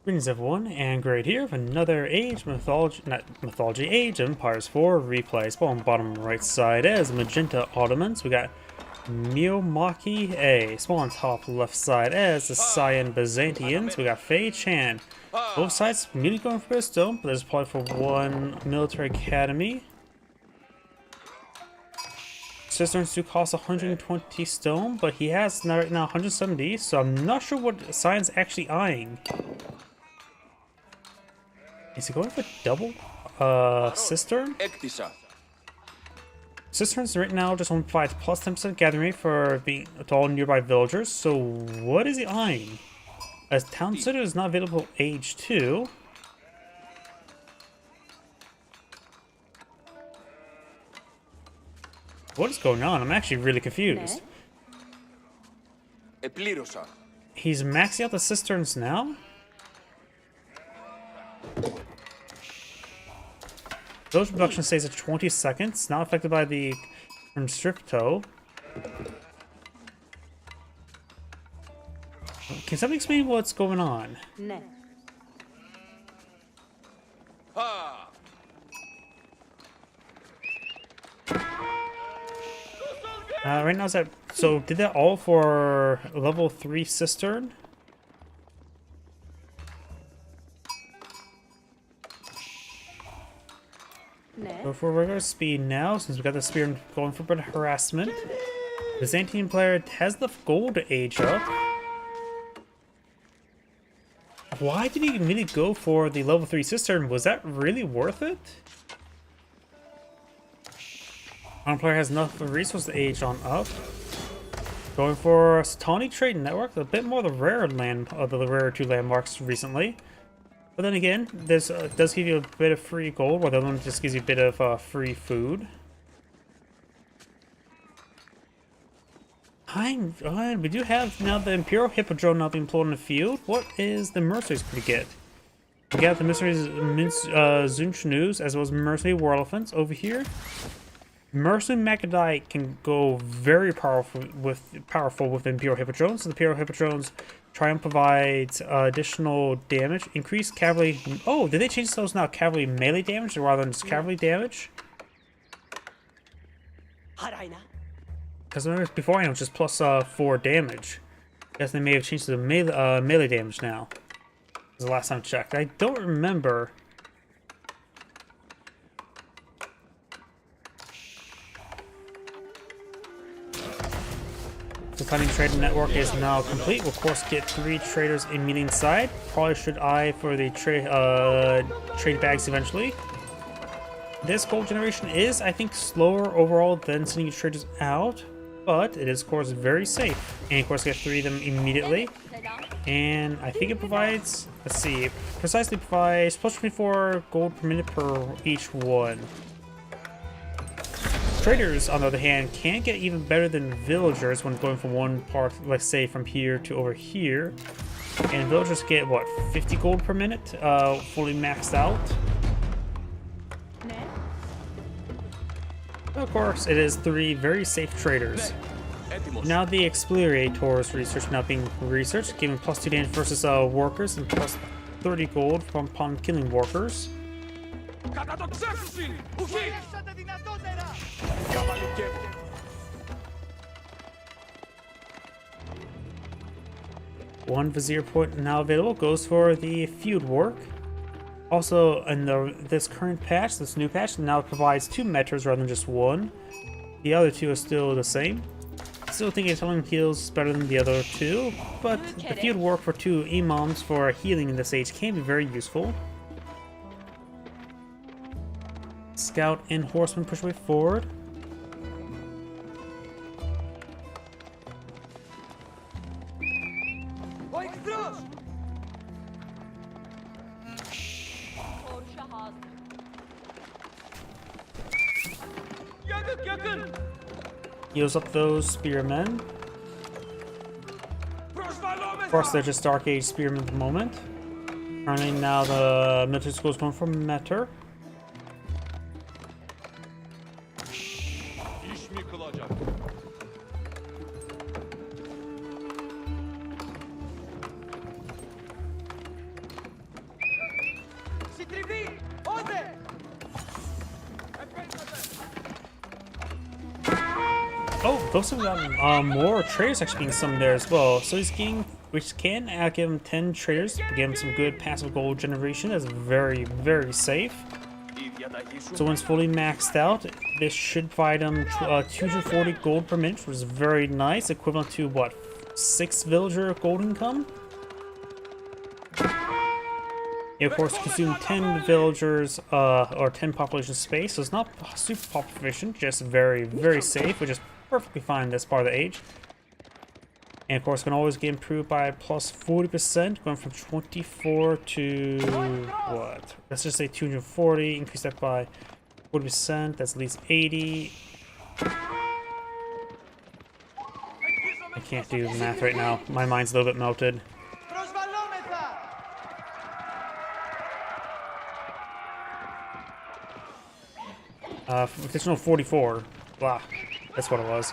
Greetings everyone, and Great here with another Age Empires 4 replay. Spawn bottom right side as Magenta Ottomans. We got Miomaki A. Spawn top left side as the Cyan Byzantians. We got Fei Chan. Both sides immediately going for Stone, but there's probably for one military academy. Cisterns do cost 120 stone, but he has right now 170, so I'm not sure what Cyan's actually eyeing. Is he going for double cistern? Cisterns right now just on 5 plus 10% gathering rate for being to all nearby villagers. So what is he eyeing? As Town Center is not available age 2. What is going on? I'm actually really confused. He's maxing out the cisterns now? Village production stays at 20 seconds, not affected by the constricto. Can somebody explain what's going on? No. Right now is that so? Did that all for level 3 cistern? Go for regular speed now, since we got the spear going for bit of harassment. Byzantine player has the gold to age up. Why did he immediately go for the level 3 cistern? Was that really worth it? One player has enough resource to age on up. Going for Satani Trade Network, a bit more the rare land of the rare two landmarks recently. But then again, this does give you a bit of free gold, while the other one just gives you a bit of free food. We do have now the Imperial Hippodrome now being employed in the field. What is the Mercenaries going to get? We got the Mercenaries Zunchnoos as well as Mercenary War Elephants over here. Mercenary Magadite can go very powerful with Imperial Hippodromes. So the Imperial Hippodromes try and provide additional damage. Increased cavalry. Oh, did they change those now? Cavalry melee damage rather than just cavalry damage? Because remember before it was just plus 4 damage. I guess they may have changed to the melee damage now. This is the last time I checked. I don't remember. The Cunning Trading Network is now complete. We'll of course get 3 traders immediately inside. Probably should eye for the trade bags eventually. This gold generation is, I think, slower overall than sending traders out, but it is of course very safe. And of course get 3 of them immediately. And I think it provides, let's see, precisely provides plus 24 gold per minute per each one. Traders, on the other hand, can get even better than villagers when going from one part, let's say from here to over here. And villagers get, what, 50 gold per minute, fully maxed out. Of course, it is 3 very safe traders. Now the Explorators research now being researched, giving plus 2 damage versus workers and plus 30 gold from upon killing workers. One Vizier point now available goes for the feud work. Also, in this current patch, this new patch, now provides 2 meters rather than just 1. The other 2 are still the same. Still think Italian heals is better than the other 2, but the feud work for 2 imams for healing in this age can be very useful. Scout and Horseman push way forward. Heals up those spearmen. Of course, they're just Dark Age spearmen at the moment. Currently now the military school is going for Metter. Oh, those have got more traders actually being summoned there as well. So he's getting, which can give him 10 traders, give him some good passive gold generation. That's very, very safe. So when it's fully maxed out, this should provide him 240 gold per minute, which is very nice, equivalent to what, 6 villager gold income? It, of course, consume 10 villagers or 10 population space, so it's not super pop efficient, just very, very safe, which is perfectly fine this part of the age. And of course, can always get improved by plus 40%, going from 24 to what? Let's just say 240. Increase that by 40%. That's at least 80. I can't do the math right now. My mind's a little bit melted. Additional 44. Blah. That's what it was.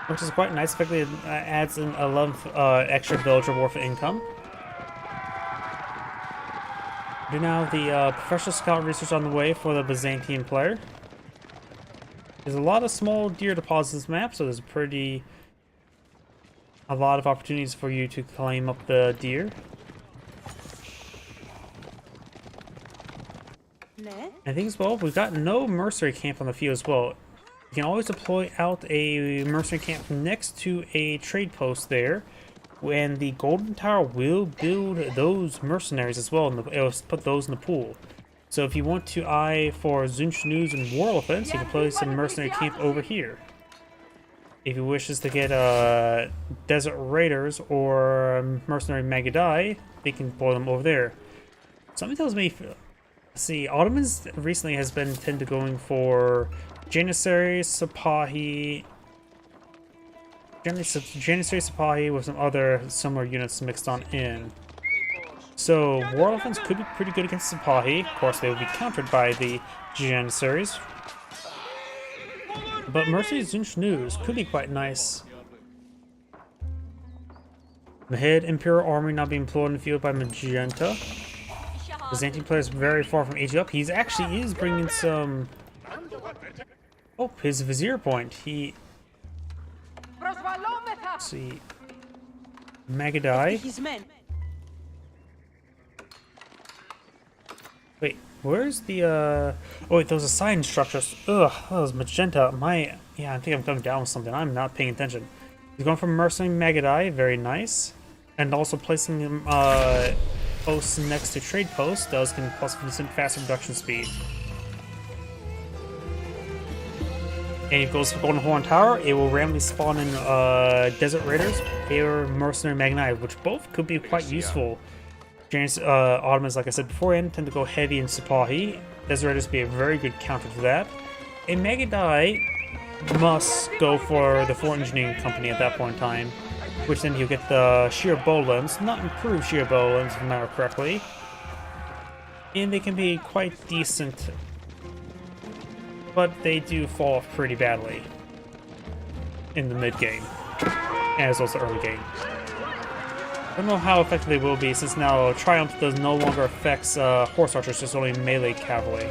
Which is quite nice. Effectively, it adds an 11 extra villager worth of income. Do now the professional scout research on the way for the Byzantine player. There's a lot of small deer deposits in this map, so there's a lot of opportunities for you to claim up the deer. I think as well, we've got no mercenary camp on the field as well. You can always deploy out a mercenary camp next to a trade post there, and the Golden Tower will build those mercenaries as well, and it'll put those in the pool. So if you want to eye for Zunchnu's and War Elephants, you can place a mercenary camp over here. If he wishes to get Desert Raiders or Mercenary Magadai, they can pull them over there. Something tells me, see, Ottomans recently has been tend to going for Janissaries, Sipahi, Janissaries, Sipahi with some other similar units mixed on in. So War Elephants could be pretty good against Sipahi. Of course, they would be countered by the Janissaries. But Mercy Zunchnu's could be quite nice. Mahid Imperial Army now being employed in the field by Magenta. Byzantine player is very far from aging up. He's actually is bringing some... Oh, his Vizier point. He... Let's see... Magadai. His men. Wait, where's the, Oh wait, those assigned structures. Ugh, that was Magenta. Yeah, I think I'm coming down with something. I'm not paying attention. He's going for Mercenary Magadai, very nice. And also placing him, posts next to trade posts does give him plus 50% faster production speed. And if it goes for Golden Horn Tower, it will randomly spawn in, Desert Raiders or Mercenary Magadai, which both could be quite useful. Ottomans, like I said beforehand, tend to go heavy in Sipahi. Desert Raiders be a very good counter to that. And Magadai must go for the Fort Engineering Company at that point in time, which then he'll get the sheer bow limbs, not improved sheer bow limbs if I remember correctly. And they can be quite decent, but they do fall off pretty badly in the mid game, as well as the early game. I don't know how effective they will be, since now Triumph does no longer affects horse archers, just only melee cavalry.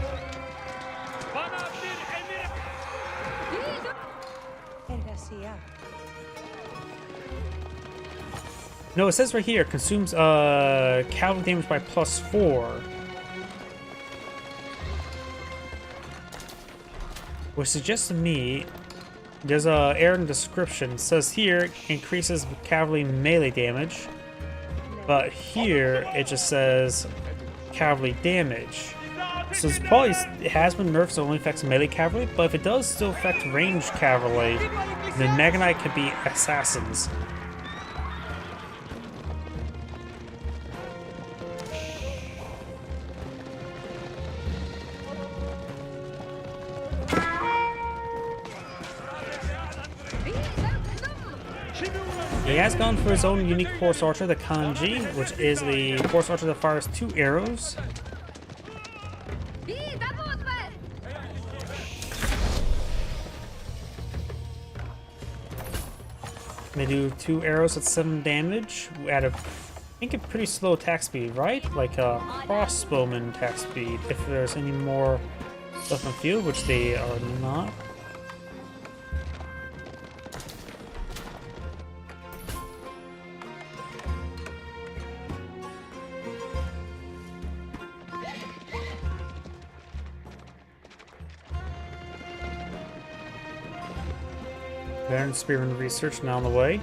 No, it says right here, consumes cavalry damage by +4. Which suggests to me, there's a error in the description. It says here, increases cavalry melee damage. But here, it just says cavalry damage. So it's probably, it has been nerfed so it only affects melee cavalry, but if it does still affect ranged cavalry, then Magadai could be assassins. He has gone for his own unique horse archer, the Kanji, which is the horse archer that fires 2 arrows. They do 2 arrows at 7 damage at I think a pretty slow attack speed, right? Like a crossbowman attack speed, if there's any more stuff in the field, which they are not. Baron Spearman research now on the way.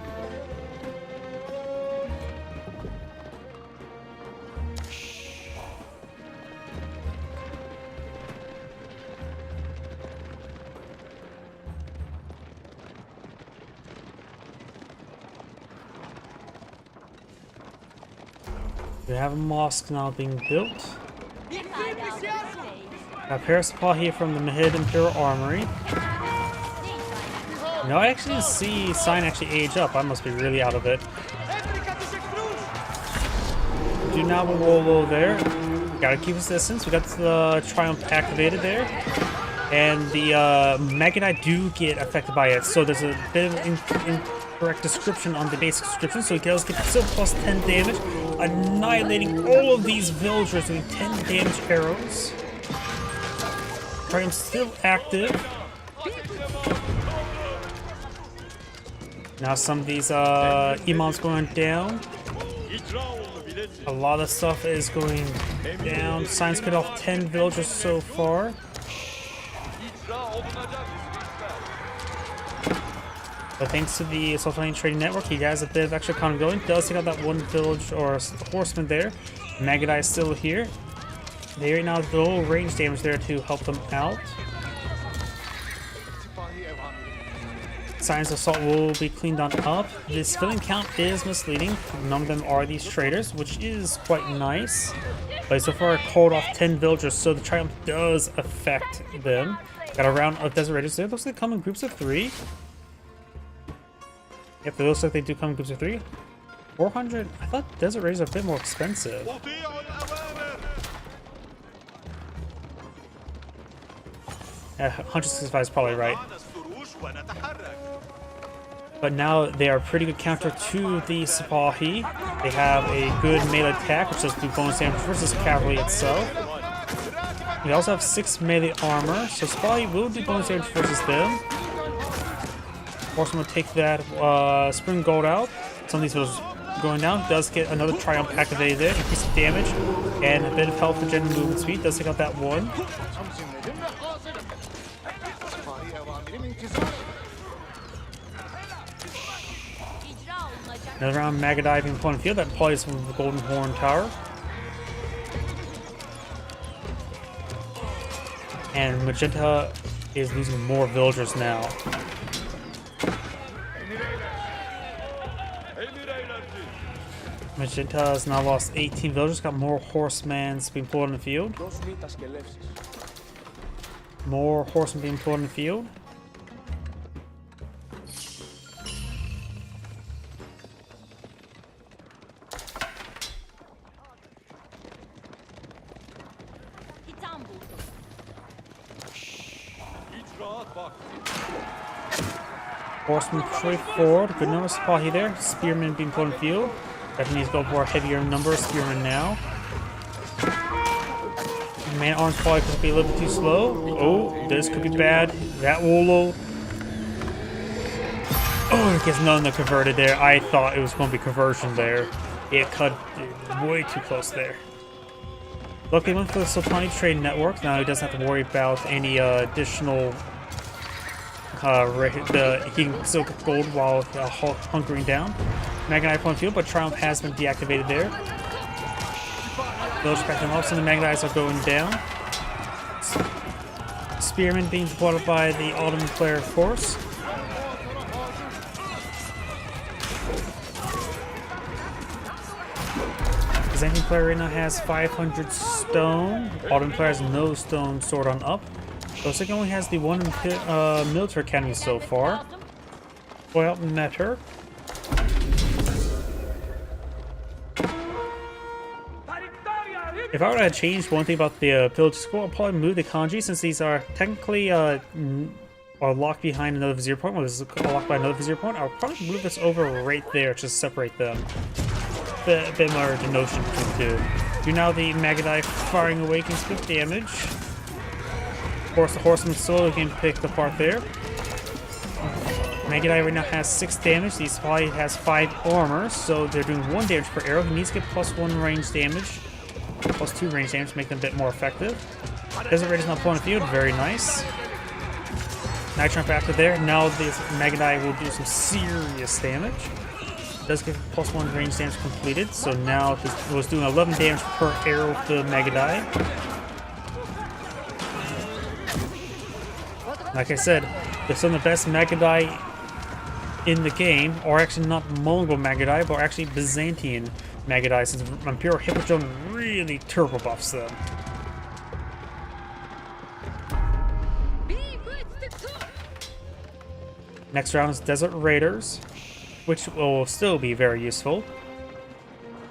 We have a mosque now being built. Got Parasipal here from the Mahid Imperial Armory. No, I actually didn't see Sign actually age up. I must be really out of it. Do not roll low there. Gotta keep his distance. We got the Triumph activated there. And the Magadai do get affected by it. So there's a bit of incorrect description on the basic description. So he does get still plus 10 damage, annihilating all of these villagers with 10 damage arrows. Triumph's still active. Now some of these imams going down. A lot of stuff is going down. Signs cut off 10 villagers so far. But thanks to the Sultanian Trading Network, he has a bit of extra economy going. Does take out that one village or horseman there. Magadai is still here. They right now have a little range damage there to help them out. Science Assault will be cleaned on up. The civilian count is misleading. None of them are these traders, which is quite nice. But so far, I called off 10 villagers, so the Triumph does affect them. Got a round of Desert Raiders there. Looks like they come in groups of 3. Yep, it looks like they do come in groups of 3. 400? I thought Desert Raiders are a bit more expensive. 165 is probably right. But now they are a pretty good counter to the Sipahi. They have a good melee attack, which does do bonus damage versus cavalry itself. We also have 6 melee armor, so Sipahi will do bonus damage versus them. Horseman will take that Spring Gold out. Some of these villagers going down. Does get another Triumph activated there. Increase damage and a bit of health for general movement speed. Does take out that one. Another round of Magadai being put on the field. That probably is from the Golden Horn Tower. And Magenta is losing more villagers now. Magenta has now lost 18 villagers. Got more horsemen being pulled on the field. More horsemen being pulled on the field. Horsemen push forward. Good number of Sipahi there. Spearmen being put on the field. Definitely needs to go for a heavier number of spearmen now. Man arms probably could be a little bit too slow. Oh, this could be bad. That Wolo. Oh, it gets none of the converted there. I thought it was going to be conversion there. It cut way too close there. Luckily, went for the Sultani Trade Network. Now he doesn't have to worry about any additional. He can still get gold while hunkering down. Magnite on field, but Triumph has been deactivated there. Those back them up, so the Magnites are going down. Spearmen being supported by the Ottoman player, of course. Byzantine player right now has 500 stone. Ottoman player has no stone stored on up. Looks like he only has the one military academy so far. Well, met her. If I were to change one thing about the village school, I'd probably move the kanji, since these are technically are locked behind another vizier point. Well, this is locked by another vizier point. I'll probably move this over right there to separate them. A bit more denotion between the two. Do now the Magadai firing away against good damage. Of course, the horseman slowly getting picked apart there. Magadai right now has 6 damage. He probably has 5 armor, so they're doing 1 damage per arrow. He needs to get +1 range damage. +2 range damage to make them a bit more effective. Desert Raiders now pulling the field, very nice. Night Trump after there. Now this Magadai will do some serious damage. Does get +1 range damage completed, so now it was doing 11 damage per arrow with the Magadai. Like I said, they're some of the best Magadai in the game, or actually not Mongol Magadai, but actually Byzantine Magadai, since Imperial Hippodrome really turbo buffs them. Next round is Desert Raiders, which will still be very useful.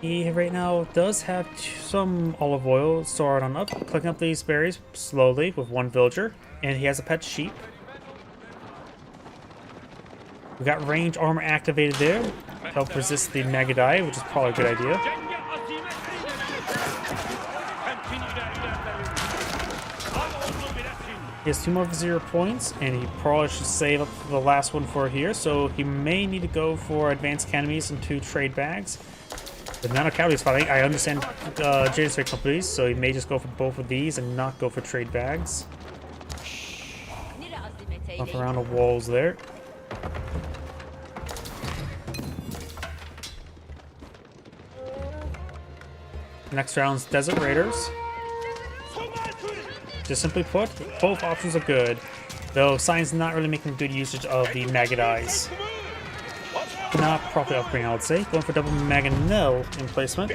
He right now does have some olive oil stored on up, collecting up these berries slowly with 1 villager, and he has a pet sheep. We got range armor activated there, help resist the Magadai, which is probably a good idea. He has 2 more Vizier points, and he probably should save up the last one for here, so he may need to go for Advanced Academies and 2 trade bags. The amount of cavalry fighting, I understand Janissary companies, so he may just go for both of these and not go for trade bags. Up around the walls there. Next round's Desert Raiders. Just simply put, both options are good, though Science not really making good usage of the Maggot Eyes. Not properly upgrading, I would say. Going for double Mangonel in placement.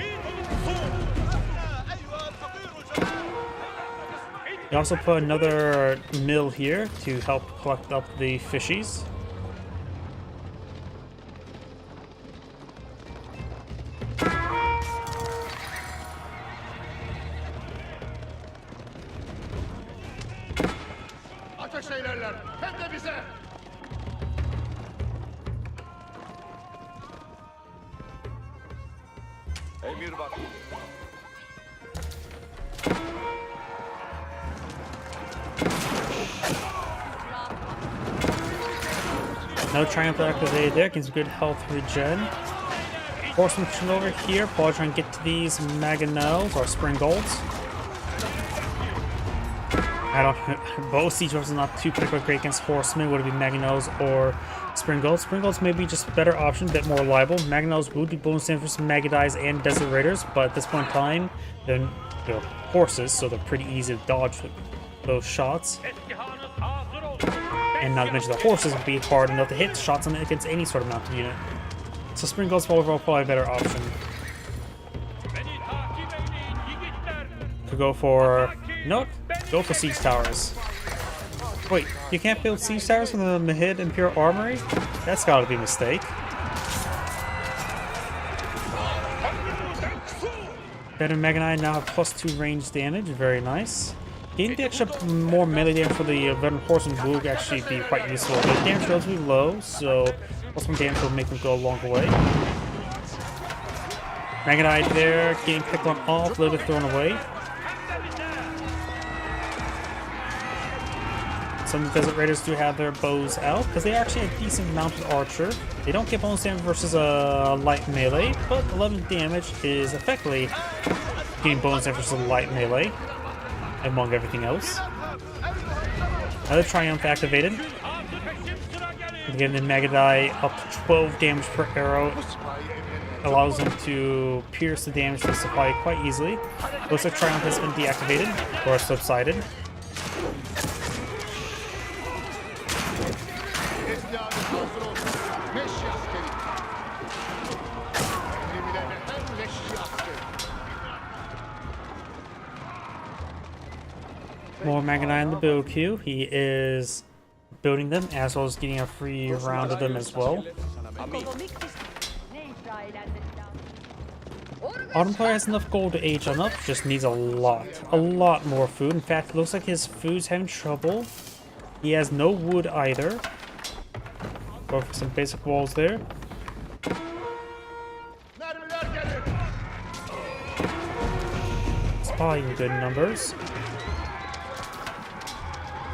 You also put another mill here to help collect up the fishies. Ateş eylerler. Hem de bize. Emir bak. No triumph activated there, getting some good health regen. Horseman pushing over here, probably trying to get to these Mangonels or Spring Golds. I don't. Both siege horses are not too particularly great against horsemen. Would it be Mangonels or Spring Golds? Spring Golds may be just a better option, a bit more reliable. Mangonels would be bonus damage for some Maggot Eyes and Desert Raiders, but at this point in time, they're horses, so they're pretty easy to dodge those shots. And not to mention the horses would be hard enough to hit shots on against any sort of mounted unit. So Spring Golds overall probably a better option. To go for go for siege towers. Wait, you can't build siege towers from the Mahid Imperial Armory? That's gotta be a mistake. Better Mega Knight now have +2 range damage, very nice. Getting the extra more melee damage for the Veteran Horseman would actually be quite useful. The damage is relatively low, so plus one damage will make them go a long way. Mega Knight there, getting picked on off, a little bit thrown away. Some Desert Raiders do have their bows out, because they are actually a decent mounted archer. They don't get bonus damage versus a light melee, but 11 damage is effectively getting bonus damage versus a light melee, among everything else. Another Triumph activated. Again, the Maggot Eye up to 12 damage per arrow. Allows them to pierce the damage to the supply quite easily. Looks like Triumph has been deactivated, or subsided. More Maggot Eye in the build queue. He is building them as well as getting a free round of them as well. Autumn Player has enough gold to age on up, just needs a lot more food. In fact, it looks like his food's having trouble. He has no wood either. Go for some basic walls there. It's probably in good numbers.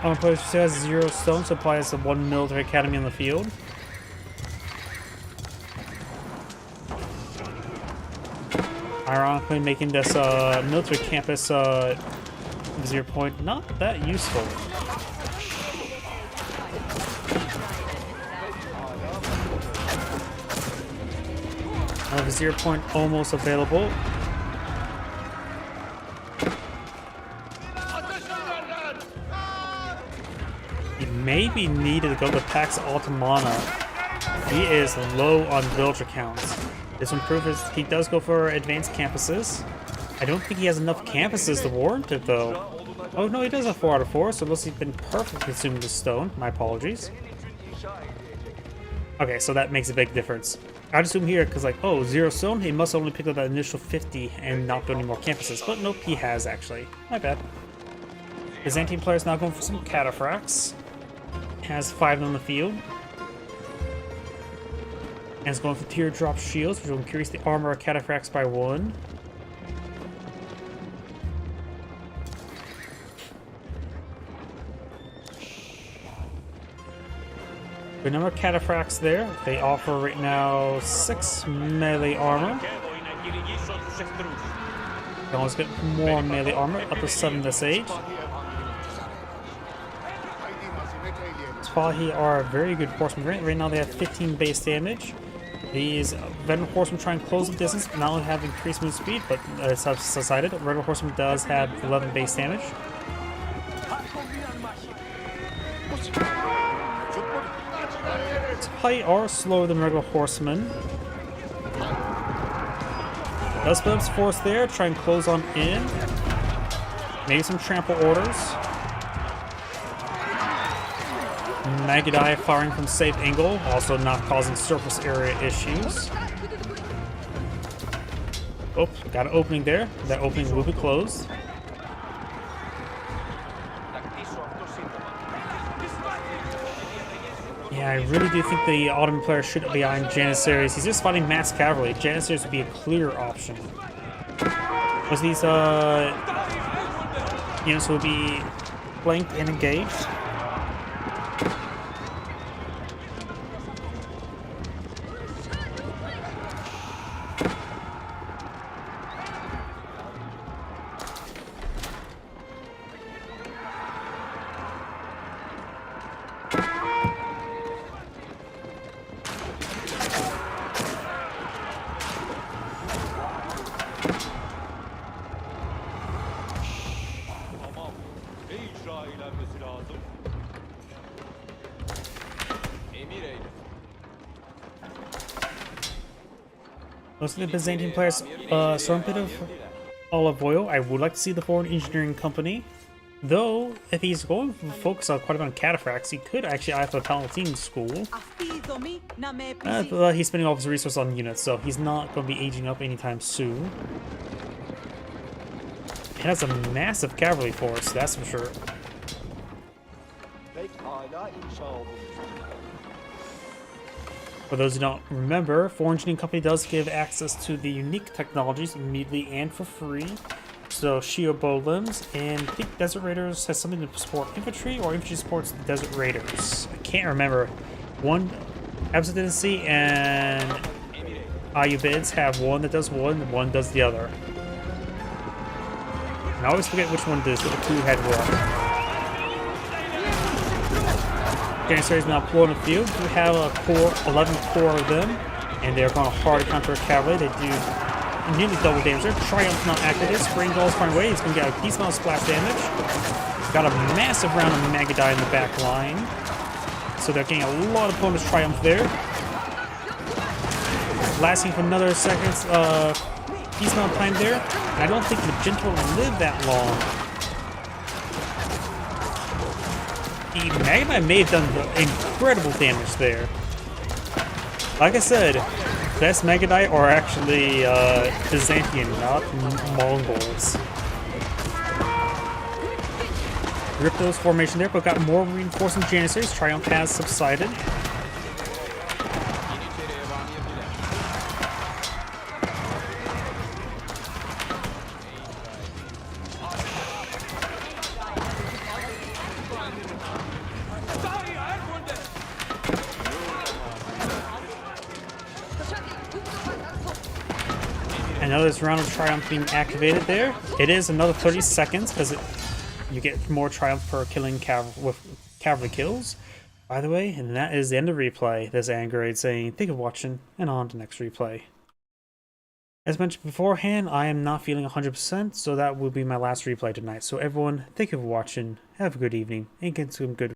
Autumn Player still has 0 stone, so probably has the 1 military academy on the field. Ironically, making this military campus 0 point not that useful. I have a 0 point almost available. He may be needed to go to Pax Altamana. He is low on villager counts. This improves. He does go for advanced campuses. I don't think he has enough campuses to warrant it, though. Oh no, he does have 4 out of 4, so unless he's been perfectly consumed with stone. My apologies. Okay, so that makes a big difference. I'd assume here, because like, oh, 0 stone, he must only pick up that initial 50 and not build any more campuses. But nope, he has actually. My bad. Byzantine player is now going for some cataphracts. Has 5 on the field. And is going for teardrop shields, which will increase the armor of cataphracts by 1. Good number of cataphracts there. They offer right now 6 melee armor. They always get more melee armor, up to 7 this age. Spahi are a very good horseman. Right now they have 15 base damage. These Veteran Horsemen try and close the distance, not only have increased move speed, but it's subsided. Regular Horseman does have 11 base damage. height are slower than regular horsemen. Does split up his force there, try and close on in. Maybe some trample orders. Magidai firing from safe angle, also not causing surface area issues. Oh, got an opening there. That opening will be closed. Yeah, I really do think the Ottoman player should be on Janissaries. He's just fighting mass cavalry. Janissaries would be a clear option. Because these units will be flanked and engaged. Tamam. Ne icra eylenmesi lazım? Emir eyle. Most of the Byzantine players saw a bit of olive oil. I would like to see the Foreign Engineering Company. Though, if he's going to focus on quite a bit on cataphracts, he could actually either Palatine School. But he's spending all of his resources on units, so he's not going to be aging up anytime soon. It has a massive cavalry force, that's for sure. Pekala inşa olunmuş. For those who don't remember, Foreign Engineering Company does give access to the unique technologies immediately and for free. So Shio Bolims, and I think Desert Raiders has something to support infantry, or infantry supports the Desert Raiders. I can't remember. One Absidency and Ayyubids have one that does one does the other. And I always forget which one does, who had what. Janissaries now pulling the field. We have a core, 11 core of them, and they're going hard counter cavalry. They do nearly double damage there. Triumph not activated. Spring Gull's far away. He's going to get a decent amount of splash damage. Got a massive round of Magidai in the back line. So they're getting a lot of bonus Triumph there. Lasting for another seconds, decent amount of time there. And I don't think Magenta will live that long. The Magidai may have done incredible damage there. Like I said, best Magidai are actually Byzantine, not Mongols. Rip those formation there, but got more reinforcing Janissaries. Triumph has subsided. Another round of Triumph being activated there. It is another 30 seconds because you get more Triumph per killing with cavalry kills. By the way, and that is the end of replay. There's Angerade saying, thank you for watching, and on to the next replay. As mentioned beforehand, I am not feeling 100%, so that will be my last replay tonight. So everyone, thank you for watching, have a good evening, and get some good